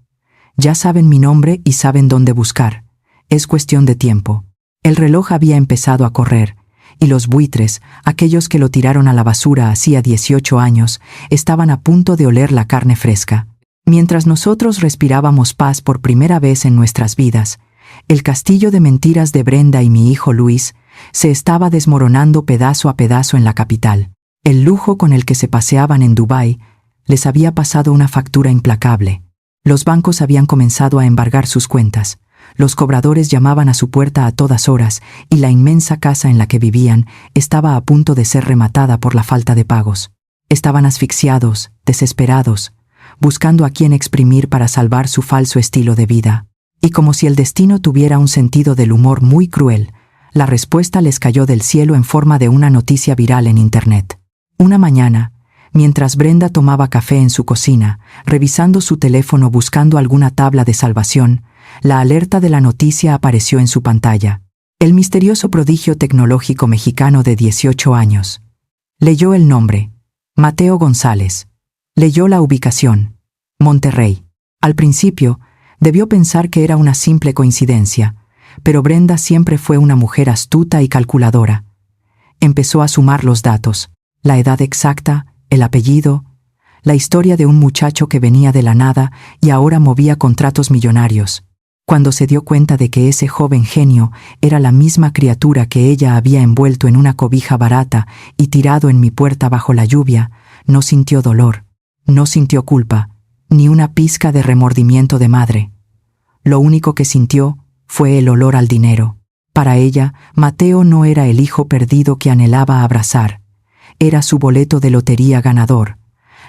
"Ya saben mi nombre y saben dónde buscar. Es cuestión de tiempo". El reloj había empezado a correr, y los buitres, aquellos que lo tiraron a la basura hacía 18 años, estaban a punto de oler la carne fresca. Mientras nosotros respirábamos paz por primera vez en nuestras vidas, el castillo de mentiras de Brenda y mi hijo Luis se estaba desmoronando pedazo a pedazo en la capital. El lujo con el que se paseaban en Dubái les había pasado una factura implacable. Los bancos habían comenzado a embargar sus cuentas. Los cobradores llamaban a su puerta a todas horas y la inmensa casa en la que vivían estaba a punto de ser rematada por la falta de pagos. Estaban asfixiados, desesperados, buscando a quién exprimir para salvar su falso estilo de vida. Y como si el destino tuviera un sentido del humor muy cruel, la respuesta les cayó del cielo en forma de una noticia viral en Internet. Una mañana, mientras Brenda tomaba café en su cocina, revisando su teléfono buscando alguna tabla de salvación, la alerta de la noticia apareció en su pantalla. El misterioso prodigio tecnológico mexicano de 18 años. Leyó el nombre: Mateo González. Leyó la ubicación: Monterrey. Al principio, debió pensar que era una simple coincidencia, pero Brenda siempre fue una mujer astuta y calculadora. Empezó a sumar los datos: la edad exacta, el apellido, la historia de un muchacho que venía de la nada y ahora movía contratos millonarios. Cuando se dio cuenta de que ese joven genio era la misma criatura que ella había envuelto en una cobija barata y tirado en mi puerta bajo la lluvia, no sintió dolor, no sintió culpa, ni una pizca de remordimiento de madre. Lo único que sintió fue el olor al dinero. Para ella, Mateo no era el hijo perdido que anhelaba abrazar. Era su boleto de lotería ganador,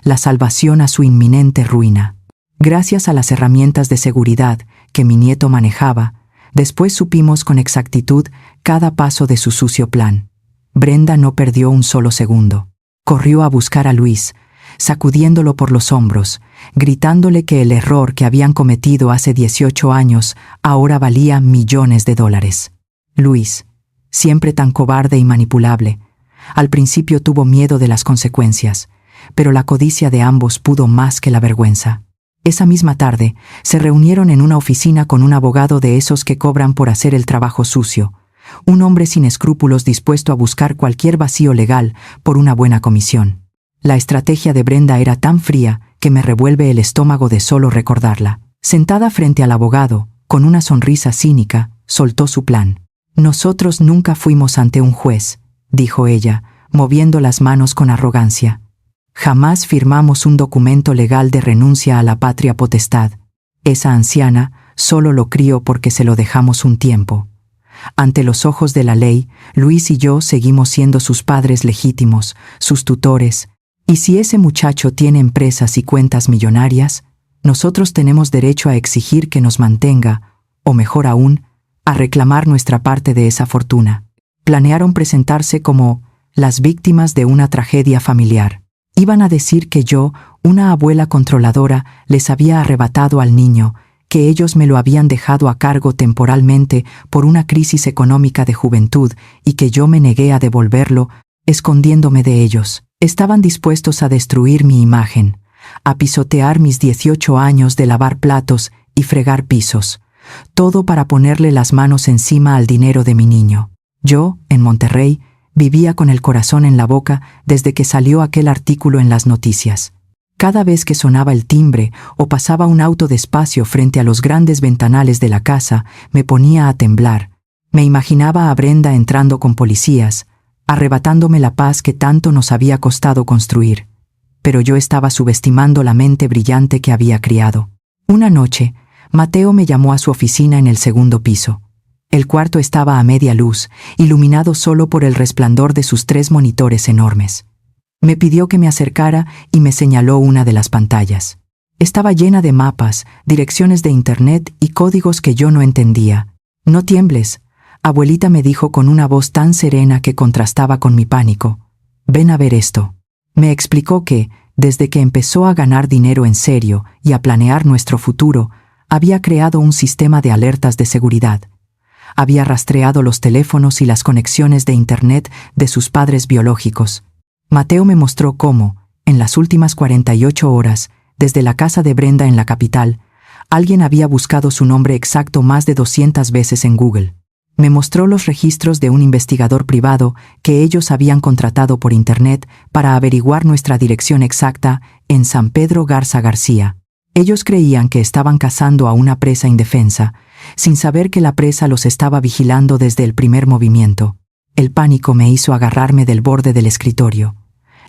la salvación a su inminente ruina. Gracias a las herramientas de seguridad que mi nieto manejaba, después supimos con exactitud cada paso de su sucio plan. Brenda no perdió un solo segundo. Corrió a buscar a Luis, sacudiéndolo por los hombros, gritándole que el error que habían cometido hace 18 años ahora valía millones de dólares. Luis, siempre tan cobarde y manipulable, al principio tuvo miedo de las consecuencias, pero la codicia de ambos pudo más que la vergüenza. Esa misma tarde, se reunieron en una oficina con un abogado de esos que cobran por hacer el trabajo sucio, un hombre sin escrúpulos dispuesto a buscar cualquier vacío legal por una buena comisión. La estrategia de Brenda era tan fría que me revuelve el estómago de solo recordarla. Sentada frente al abogado, con una sonrisa cínica, soltó su plan. «Nosotros nunca fuimos ante un juez», dijo ella, moviendo las manos con arrogancia. «Jamás firmamos un documento legal de renuncia a la patria potestad. Esa anciana solo lo crió porque se lo dejamos un tiempo. Ante los ojos de la ley, Luis y yo seguimos siendo sus padres legítimos, sus tutores, y si ese muchacho tiene empresas y cuentas millonarias, nosotros tenemos derecho a exigir que nos mantenga, o mejor aún, a reclamar nuestra parte de esa fortuna». Planearon presentarse como las víctimas de una tragedia familiar. Iban a decir que yo, una abuela controladora, les había arrebatado al niño, que ellos me lo habían dejado a cargo temporalmente por una crisis económica de juventud y que yo me negué a devolverlo, escondiéndome de ellos. Estaban dispuestos a destruir mi imagen, a pisotear mis 18 años de lavar platos y fregar pisos, todo para ponerle las manos encima al dinero de mi niño. Yo, en Monterrey, vivía con el corazón en la boca desde que salió aquel artículo en las noticias. Cada vez que sonaba el timbre o pasaba un auto despacio frente a los grandes ventanales de la casa, me ponía a temblar. Me imaginaba a Brenda entrando con policías, arrebatándome la paz que tanto nos había costado construir. Pero yo estaba subestimando la mente brillante que había criado. Una noche, Mateo me llamó a su oficina en el segundo piso. El cuarto estaba a media luz, iluminado solo por el resplandor de sus 3 monitores enormes. Me pidió que me acercara y me señaló una de las pantallas. Estaba llena de mapas, direcciones de internet y códigos que yo no entendía. «No tiembles», abuelita me dijo con una voz tan serena que contrastaba con mi pánico. «Ven a ver esto». Me explicó que, desde que empezó a ganar dinero en serio y a planear nuestro futuro, había creado un sistema de alertas de seguridad. Había rastreado los teléfonos y las conexiones de internet de sus padres biológicos. Mateo me mostró cómo, en las últimas 48 horas, desde la casa de Brenda en la capital, alguien había buscado su nombre exacto más de 200 veces en Google. Me mostró los registros de un investigador privado que ellos habían contratado por internet para averiguar nuestra dirección exacta en San Pedro Garza García. Ellos creían que estaban cazando a una presa indefensa, sin saber que la presa los estaba vigilando desde el primer movimiento. El pánico me hizo agarrarme del borde del escritorio.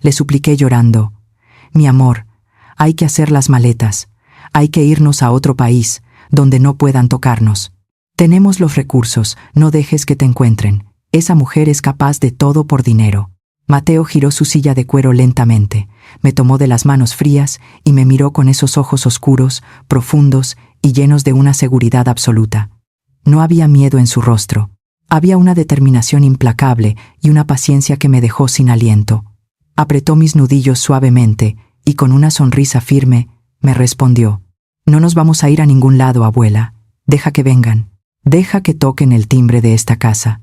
Le supliqué llorando: «Mi amor, hay que hacer las maletas. Hay que irnos a otro país, donde no puedan tocarnos. Tenemos los recursos, no dejes que te encuentren. Esa mujer es capaz de todo por dinero». Mateo giró su silla de cuero lentamente, me tomó de las manos frías y me miró con esos ojos oscuros, profundos y llenos de una seguridad absoluta. No había miedo en su rostro. Había una determinación implacable y una paciencia que me dejó sin aliento. Apretó mis nudillos suavemente y con una sonrisa firme me respondió: «No nos vamos a ir a ningún lado, abuela. Deja que vengan. Deja que toquen el timbre de esta casa.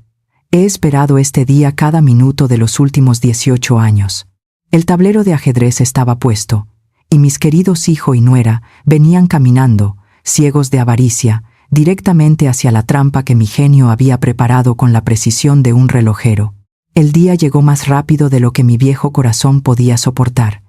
He esperado este día cada minuto de los últimos 18 años». El tablero de ajedrez estaba puesto, y mis queridos hijo y nuera venían caminando, ciegos de avaricia, directamente hacia la trampa que mi genio había preparado con la precisión de un relojero. El día llegó más rápido de lo que mi viejo corazón podía soportar.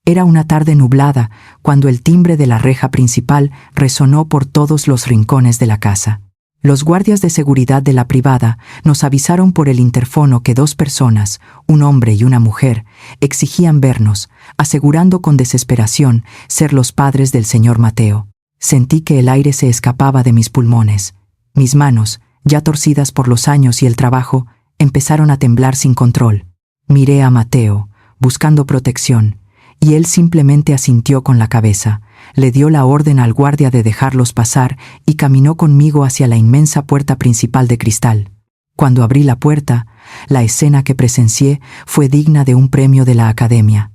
Era una tarde nublada cuando el timbre de la reja principal resonó por todos los rincones de la casa. Los guardias de seguridad de la privada nos avisaron por el interfono que 2 personas, un hombre y una mujer, exigían vernos, asegurando con desesperación ser los padres del señor Mateo. Sentí que el aire se escapaba de mis pulmones. Mis manos, ya torcidas por los años y el trabajo, empezaron a temblar sin control. Miré a Mateo, buscando protección, y él simplemente asintió con la cabeza, le dio la orden al guardia de dejarlos pasar y caminó conmigo hacia la inmensa puerta principal de cristal. Cuando abrí la puerta, la escena que presencié fue digna de un premio de la Academia.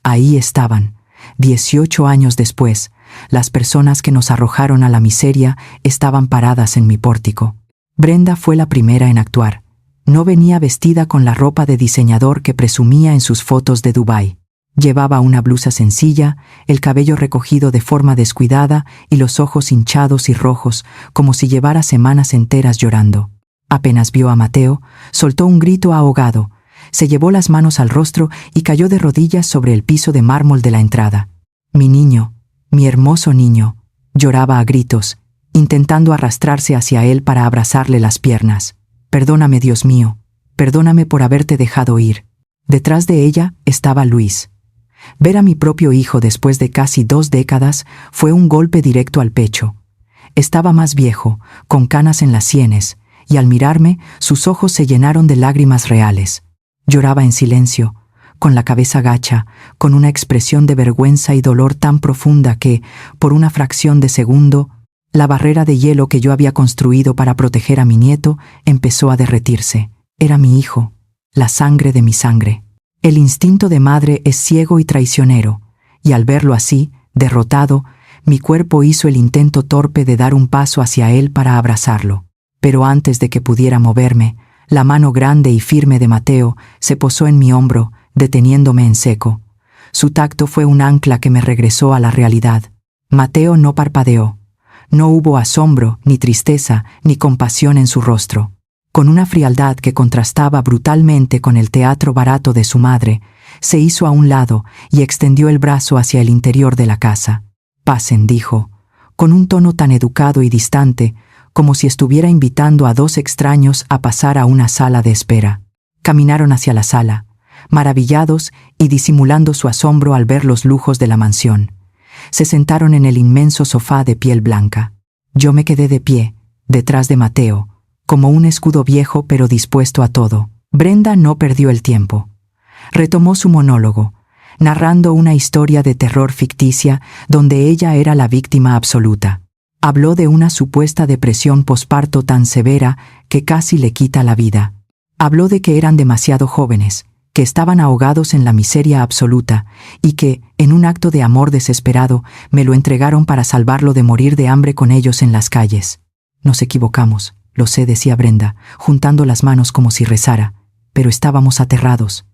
Ahí estaban, 18 años después, las personas que nos arrojaron a la miseria estaban paradas en mi pórtico. Brenda fue la primera en actuar. No venía vestida con la ropa de diseñador que presumía en sus fotos de Dubái. Llevaba una blusa sencilla, el cabello recogido de forma descuidada y los ojos hinchados y rojos, como si llevara semanas enteras llorando. Apenas vio a Mateo, soltó un grito ahogado, se llevó las manos al rostro y cayó de rodillas sobre el piso de mármol de la entrada. Mi niño, mi hermoso niño, lloraba a gritos, intentando arrastrarse hacia él para abrazarle las piernas. Perdóname, Dios mío, perdóname por haberte dejado ir. Detrás de ella estaba Luis. Ver a mi propio hijo después de casi 2 décadas fue un golpe directo al pecho. Estaba más viejo, con canas en las sienes, y al mirarme, sus ojos se llenaron de lágrimas reales. Lloraba en silencio, con la cabeza gacha, con una expresión de vergüenza y dolor tan profunda que, por una fracción de segundo, la barrera de hielo que yo había construido para proteger a mi nieto empezó a derretirse. Era mi hijo, la sangre de mi sangre. El instinto de madre es ciego y traicionero, y al verlo así, derrotado, mi cuerpo hizo el intento torpe de dar un paso hacia él para abrazarlo. Pero antes de que pudiera moverme, la mano grande y firme de Mateo se posó en mi hombro, deteniéndome en seco. Su tacto fue un ancla que me regresó a la realidad. Mateo no parpadeó. No hubo asombro, ni tristeza, ni compasión en su rostro. Con una frialdad que contrastaba brutalmente con el teatro barato de su madre, se hizo a un lado y extendió el brazo hacia el interior de la casa. «Pasen», dijo, con un tono tan educado y distante, como si estuviera invitando a 2 extraños a pasar a una sala de espera. Caminaron hacia la sala, maravillados y disimulando su asombro al ver los lujos de la mansión. Se sentaron en el inmenso sofá de piel blanca. Yo me quedé de pie, detrás de Mateo, como un escudo viejo pero dispuesto a todo. Brenda no perdió el tiempo. Retomó su monólogo, narrando una historia de terror ficticia donde ella era la víctima absoluta. Habló de una supuesta depresión posparto tan severa que casi le quita la vida. Habló de que eran demasiado jóvenes, que estaban ahogados en la miseria absoluta y que, en un acto de amor desesperado, me lo entregaron para salvarlo de morir de hambre con ellos en las calles. Nos equivocamos, lo sé, decía Brenda, juntando las manos como si rezara, pero estábamos aterrados.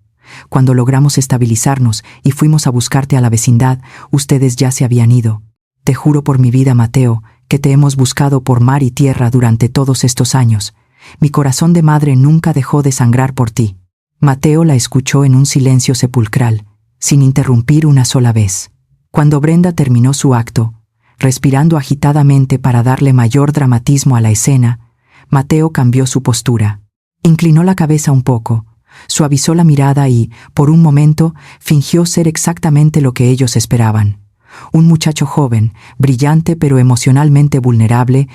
Cuando logramos estabilizarnos y fuimos a buscarte a la vecindad, ustedes ya se habían ido. Te juro por mi vida, Mateo, que te hemos buscado por mar y tierra durante todos estos años. Mi corazón de madre nunca dejó de sangrar por ti. Mateo la escuchó en un silencio sepulcral, sin interrumpir una sola vez. Cuando Brenda terminó su acto, respirando agitadamente para darle mayor dramatismo a la escena, Mateo cambió su postura. Inclinó la cabeza un poco, suavizó la mirada y, por un momento, fingió ser exactamente lo que ellos esperaban. Un muchacho joven, brillante pero emocionalmente vulnerable,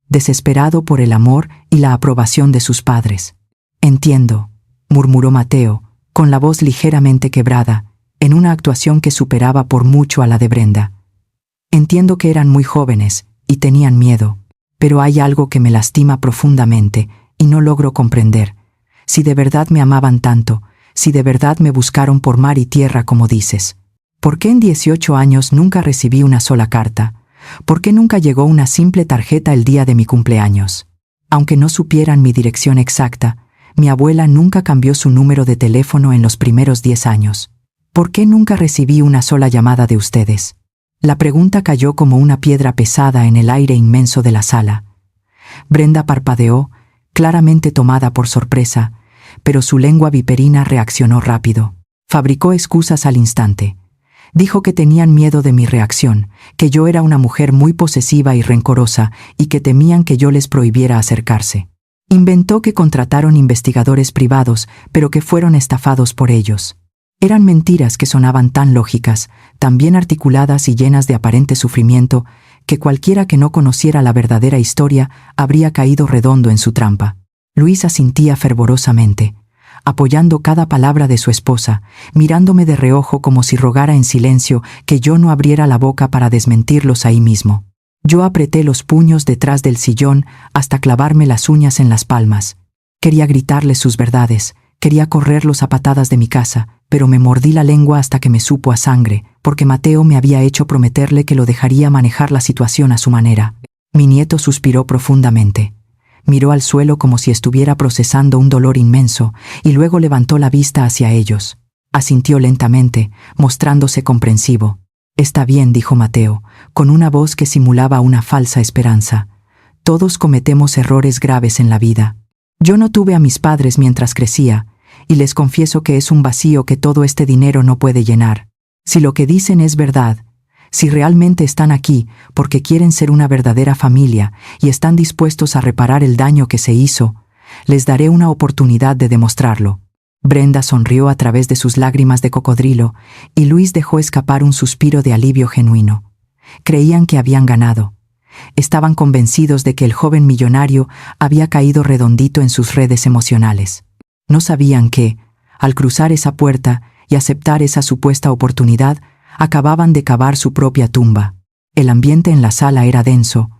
desesperado por el amor y la aprobación de sus padres. «Entiendo», murmuró Mateo, con la voz ligeramente quebrada, en una actuación que superaba por mucho a la de Brenda. «Entiendo que eran muy jóvenes y tenían miedo, pero hay algo que me lastima profundamente y no logro comprender. Si de verdad me amaban tanto, si de verdad me buscaron por mar y tierra como dices, ¿por qué en 18 años nunca recibí una sola carta? ¿Por qué nunca llegó una simple tarjeta el día de mi cumpleaños? Aunque no supieran mi dirección exacta, mi abuela nunca cambió su número de teléfono en los primeros 10 años. ¿Por qué nunca recibí una sola llamada de ustedes?» La pregunta cayó como una piedra pesada en el aire inmenso de la sala. Brenda parpadeó, claramente tomada por sorpresa, pero su lengua viperina reaccionó rápido. Fabricó excusas al instante. Dijo que tenían miedo de mi reacción, que yo era una mujer muy posesiva y rencorosa y que temían que yo les prohibiera acercarse. Inventó que contrataron investigadores privados, pero que fueron estafados por ellos. Eran mentiras que sonaban tan lógicas, tan bien articuladas y llenas de aparente sufrimiento, que cualquiera que no conociera la verdadera historia habría caído redondo en su trampa. Luis asintía fervorosamente. apoyando cada palabra de su esposa, mirándome de reojo como si rogara en silencio que yo no abriera la boca para desmentirlos ahí mismo. Yo apreté los puños detrás del sillón hasta clavarme las uñas en las palmas. Quería gritarles sus verdades, quería correrlos a patadas de mi casa, pero me mordí la lengua hasta que me supo a sangre, porque Mateo me había hecho prometerle que lo dejaría manejar la situación a su manera. Mi nieto suspiró profundamente. Miró al suelo como si estuviera procesando un dolor inmenso y luego levantó la vista hacia ellos. Asintió lentamente, mostrándose comprensivo. «Está bien», dijo Mateo, con una voz que simulaba una falsa esperanza. «Todos cometemos errores graves en la vida. Yo no tuve a mis padres mientras crecía, y les confieso que es un vacío que todo este dinero no puede llenar. Si lo que dicen es verdad, si realmente están aquí porque quieren ser una verdadera familia y están dispuestos a reparar el daño que se hizo, les daré una oportunidad de demostrarlo». Brenda sonrió a través de sus lágrimas de cocodrilo y Luis dejó escapar un suspiro de alivio genuino. Creían que habían ganado. Estaban convencidos de que el joven millonario había caído redondito en sus redes emocionales. No sabían que, al cruzar esa puerta y aceptar esa supuesta oportunidad, acababan de cavar su propia tumba. El ambiente en la sala era denso,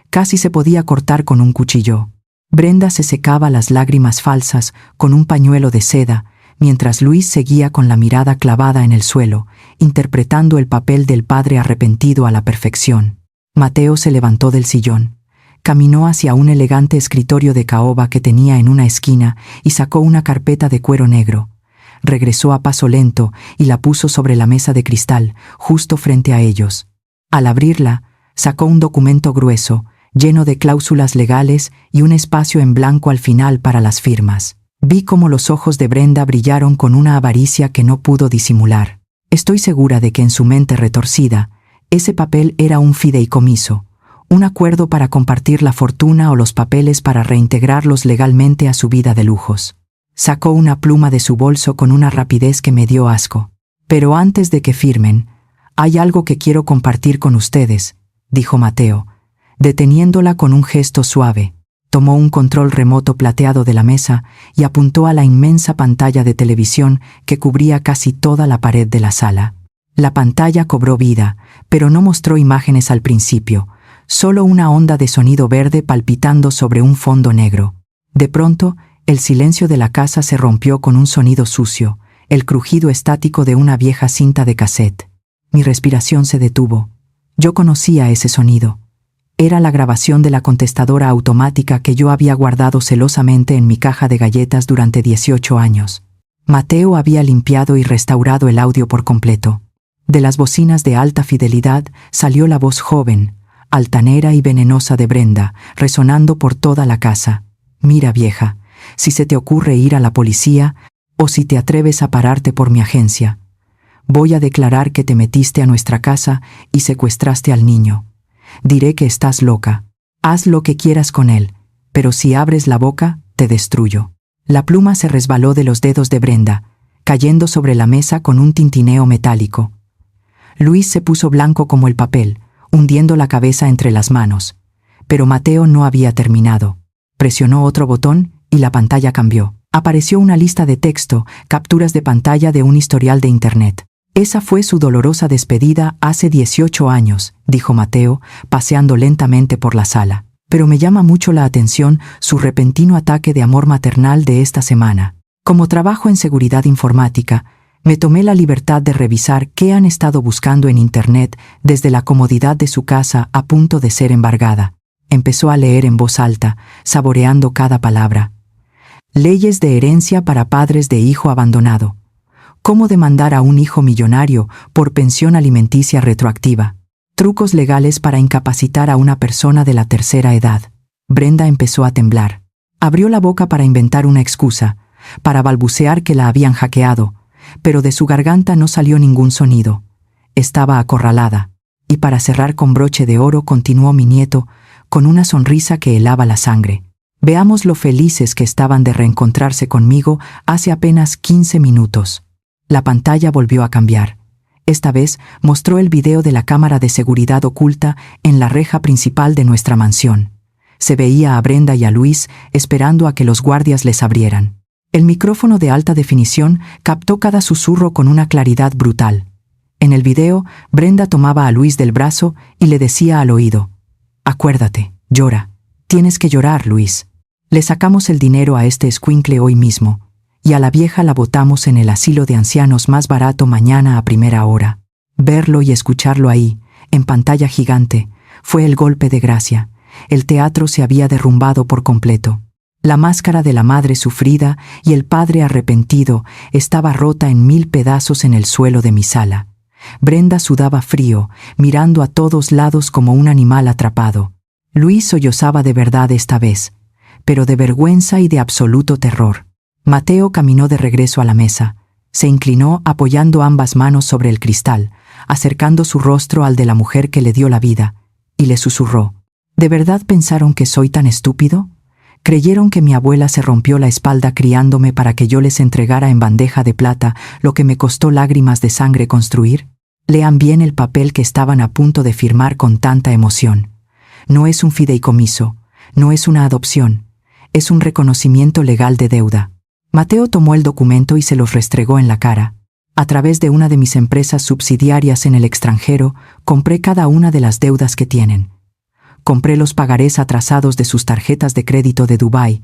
casi se podía cortar con un cuchillo. Brenda se secaba las lágrimas falsas con un pañuelo de seda, mientras Luis seguía con la mirada clavada en el suelo, interpretando el papel del padre arrepentido a la perfección. Mateo se levantó del sillón, caminó hacia un elegante escritorio de caoba que tenía en una esquina y sacó una carpeta de cuero negro. Regresó a paso lento y la puso sobre la mesa de cristal, justo frente a ellos. Al abrirla, sacó un documento grueso, lleno de cláusulas legales y un espacio en blanco al final para las firmas. Vi cómo los ojos de Brenda brillaron con una avaricia que no pudo disimular. Estoy segura de que en su mente retorcida, ese papel era un fideicomiso, un acuerdo para compartir la fortuna o los papeles para reintegrarlos legalmente a su vida de lujos. Sacó una pluma de su bolso con una rapidez que me dio asco. «Pero antes de que firmen, hay algo que quiero compartir con ustedes», dijo Mateo, deteniéndola con un gesto suave. Tomó un control remoto plateado de la mesa y apuntó a la inmensa pantalla de televisión que cubría casi toda la pared de la sala. La pantalla cobró vida, pero no mostró imágenes al principio, solo una onda de sonido verde palpitando sobre un fondo negro. De pronto, el silencio de la casa se rompió con un sonido sucio, el crujido estático de una vieja cinta de cassette. Mi respiración se detuvo. Yo conocía ese sonido. Era la grabación de la contestadora automática que yo había guardado celosamente en mi caja de galletas durante 18 años. Mateo había limpiado y restaurado el audio por completo. De las bocinas de alta fidelidad salió la voz joven, altanera y venenosa de Brenda, resonando por toda la casa. «Mira, vieja, si se te ocurre ir a la policía o si te atreves a pararte por mi agencia, voy a declarar que te metiste a nuestra casa y secuestraste al niño. Diré que estás loca. Haz lo que quieras con él, pero si abres la boca, te destruyo». La pluma se resbaló de los dedos de Brenda, cayendo sobre la mesa con un tintineo metálico. Luis se puso blanco como el papel, hundiendo la cabeza entre las manos. Pero Mateo no había terminado. Presionó otro botón y la pantalla cambió. Apareció una lista de texto, capturas de pantalla de un historial de Internet. «Esa fue su dolorosa despedida hace 18 años», dijo Mateo, paseando lentamente por la sala. «Pero me llama mucho la atención su repentino ataque de amor maternal de esta semana. Como trabajo en seguridad informática, me tomé la libertad de revisar qué han estado buscando en Internet desde la comodidad de su casa a punto de ser embargada». Empezó a leer en voz alta, saboreando cada palabra. «Leyes de herencia para padres de hijo abandonado. Cómo demandar a un hijo millonario por pensión alimenticia retroactiva. Trucos legales para incapacitar a una persona de la tercera edad». Brenda empezó a temblar. Abrió la boca para inventar una excusa, para balbucear que la habían hackeado, pero de su garganta no salió ningún sonido. Estaba acorralada. Y para cerrar con broche de oro continuó mi nieto, con una sonrisa que helaba la sangre. «Veamos lo felices que estaban de reencontrarse conmigo hace apenas 15 minutos». La pantalla volvió a cambiar. Esta vez mostró el video de la cámara de seguridad oculta en la reja principal de nuestra mansión. Se veía a Brenda y a Luis esperando a que los guardias les abrieran. El micrófono de alta definición captó cada susurro con una claridad brutal. En el video, Brenda tomaba a Luis del brazo y le decía al oído: «Acuérdate, llora. Tienes que llorar, Luis. Le sacamos el dinero a este escuincle hoy mismo, y a la vieja la botamos en el asilo de ancianos más barato mañana a primera hora». Verlo y escucharlo ahí, en pantalla gigante, fue el golpe de gracia. El teatro se había derrumbado por completo. La máscara de la madre sufrida y el padre arrepentido estaba rota en 1000 pedazos en el suelo de mi sala. Brenda sudaba frío, mirando a todos lados como un animal atrapado. Luis sollozaba de verdad esta vez, pero de vergüenza y de absoluto terror. Mateo caminó de regreso a la mesa. Se inclinó apoyando ambas manos sobre el cristal, acercando su rostro al de la mujer que le dio la vida, y le susurró: «¿De verdad pensaron que soy tan estúpido? ¿Creyeron que mi abuela se rompió la espalda criándome para que yo les entregara en bandeja de plata lo que me costó lágrimas de sangre construir? Lean bien el papel que estaban a punto de firmar con tanta emoción. No es un fideicomiso, no es una adopción, es un reconocimiento legal de deuda». Mateo tomó el documento y se los restregó en la cara. «A través de una de mis empresas subsidiarias en el extranjero, compré cada una de las deudas que tienen. Compré los pagarés atrasados de sus tarjetas de crédito de Dubái.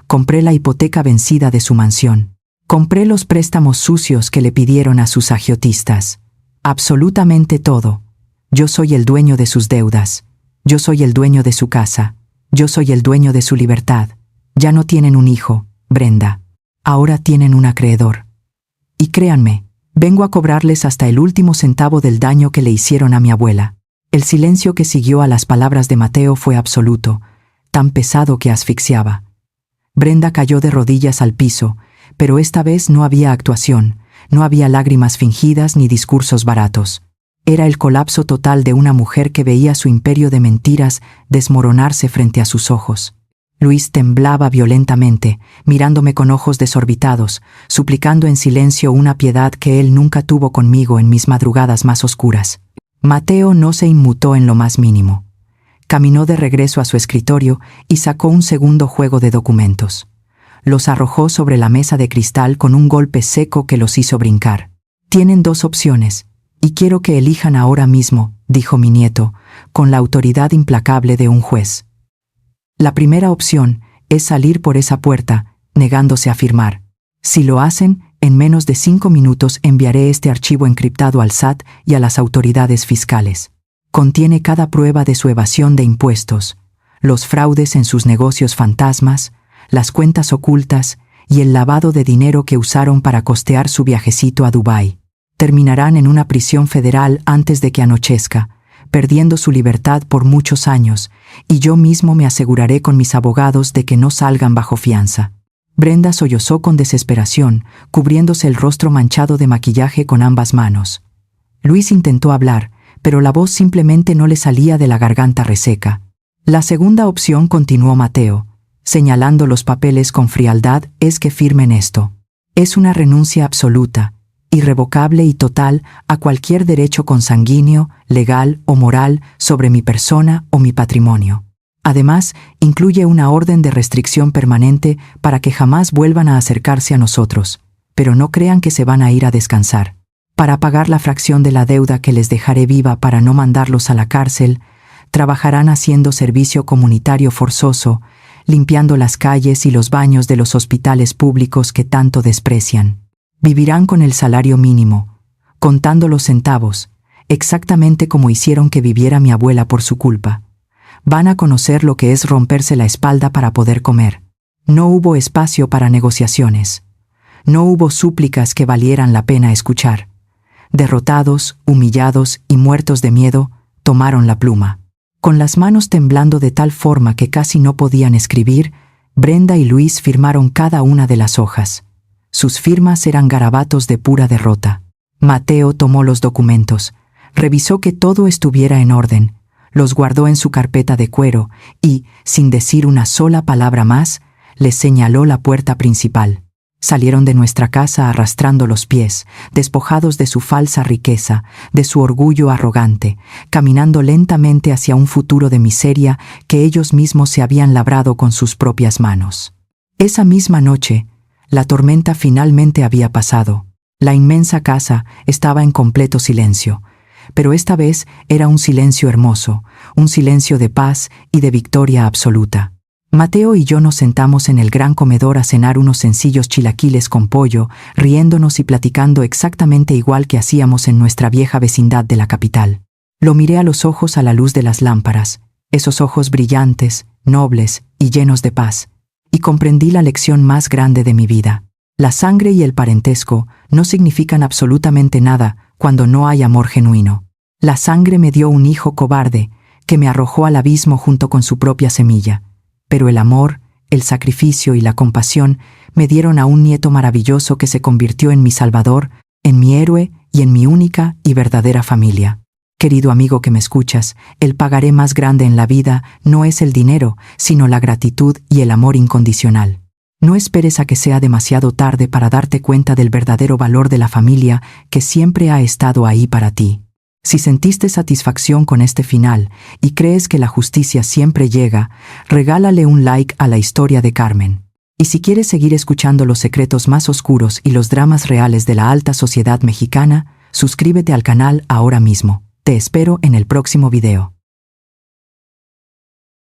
Compré la hipoteca vencida de su mansión. Compré los préstamos sucios que le pidieron a sus agiotistas. Absolutamente todo. Yo soy el dueño de sus deudas. Yo soy el dueño de su casa. Yo soy el dueño de su libertad. Ya no tienen un hijo, Brenda. Ahora tienen un acreedor. Y créanme, vengo a cobrarles hasta el último centavo del daño que le hicieron a mi abuela». El silencio que siguió a las palabras de Mateo fue absoluto, tan pesado que asfixiaba. Brenda cayó de rodillas al piso, pero esta vez no había actuación, no había lágrimas fingidas ni discursos baratos. Era el colapso total de una mujer que veía su imperio de mentiras desmoronarse frente a sus ojos. Luis temblaba violentamente, mirándome con ojos desorbitados, suplicando en silencio una piedad que él nunca tuvo conmigo en mis madrugadas más oscuras. Mateo no se inmutó en lo más mínimo. Caminó de regreso a su escritorio y sacó un segundo juego de documentos. Los arrojó sobre la mesa de cristal con un golpe seco que los hizo brincar. «Tienen 2 opciones, y quiero que elijan ahora mismo», dijo mi nieto, con la autoridad implacable de un juez. «La primera opción es salir por esa puerta, negándose a firmar. Si lo hacen, en menos de 5 minutos enviaré este archivo encriptado al SAT y a las autoridades fiscales. Contiene cada prueba de su evasión de impuestos, los fraudes en sus negocios fantasmas, las cuentas ocultas y el lavado de dinero que usaron para costear su viajecito a Dubái. Terminarán en una prisión federal antes de que anochezca, perdiendo su libertad por muchos años, y yo mismo me aseguraré con mis abogados de que no salgan bajo fianza». Brenda sollozó con desesperación, cubriéndose el rostro manchado de maquillaje con ambas manos. Luis intentó hablar, pero la voz simplemente no le salía de la garganta reseca. «La segunda opción», continuó Mateo, señalando los papeles con frialdad, «es que firmen esto. Es una renuncia absoluta, irrevocable y total a cualquier derecho consanguíneo, legal o moral sobre mi persona o mi patrimonio. Además, incluye una orden de restricción permanente para que jamás vuelvan a acercarse a nosotros, pero no crean que se van a ir a descansar. Para pagar la fracción de la deuda que les dejaré viva para no mandarlos a la cárcel, trabajarán haciendo servicio comunitario forzoso, limpiando las calles y los baños de los hospitales públicos que tanto desprecian. Vivirán con el salario mínimo, contando los centavos, exactamente como hicieron que viviera mi abuela por su culpa. Van a conocer lo que es romperse la espalda para poder comer. No hubo espacio para negociaciones. No hubo súplicas que valieran la pena escuchar. Derrotados, humillados y muertos de miedo, tomaron la pluma. Con las manos temblando de tal forma que casi no podían escribir, Brenda y Luis firmaron cada una de las hojas. Sus firmas eran garabatos de pura derrota. Mateo tomó los documentos, revisó que todo estuviera en orden, los guardó en su carpeta de cuero y, sin decir una sola palabra más, les señaló la puerta principal. Salieron de nuestra casa arrastrando los pies, despojados de su falsa riqueza, de su orgullo arrogante, caminando lentamente hacia un futuro de miseria que ellos mismos se habían labrado con sus propias manos. Esa misma noche, La tormenta finalmente había pasado. La inmensa casa estaba en completo silencio, pero esta vez era un silencio hermoso, un silencio de paz y de victoria absoluta. Mateo y yo nos sentamos en el gran comedor a cenar unos sencillos chilaquiles con pollo, riéndonos y platicando exactamente igual que hacíamos en nuestra vieja vecindad de la capital. Lo miré a los ojos a la luz de las lámparas, esos ojos brillantes, nobles y llenos de paz, y comprendí la lección más grande de mi vida. La sangre y el parentesco no significan absolutamente nada cuando no hay amor genuino. La sangre me dio un hijo cobarde que me arrojó al abismo junto con su propia semilla, pero el amor, el sacrificio y la compasión me dieron a un nieto maravilloso que se convirtió en mi salvador, en mi héroe y en mi única y verdadera familia. Querido amigo que me escuchas, el pagaré más grande en la vida no es el dinero, sino la gratitud y el amor incondicional. No esperes a que sea demasiado tarde para darte cuenta del verdadero valor de la familia que siempre ha estado ahí para ti. Si sentiste satisfacción con este final y crees que la justicia siempre llega, regálale un like a la historia de Carmen. Y si quieres seguir escuchando los secretos más oscuros y los dramas reales de la alta sociedad mexicana, suscríbete al canal ahora mismo. Te espero en el próximo video.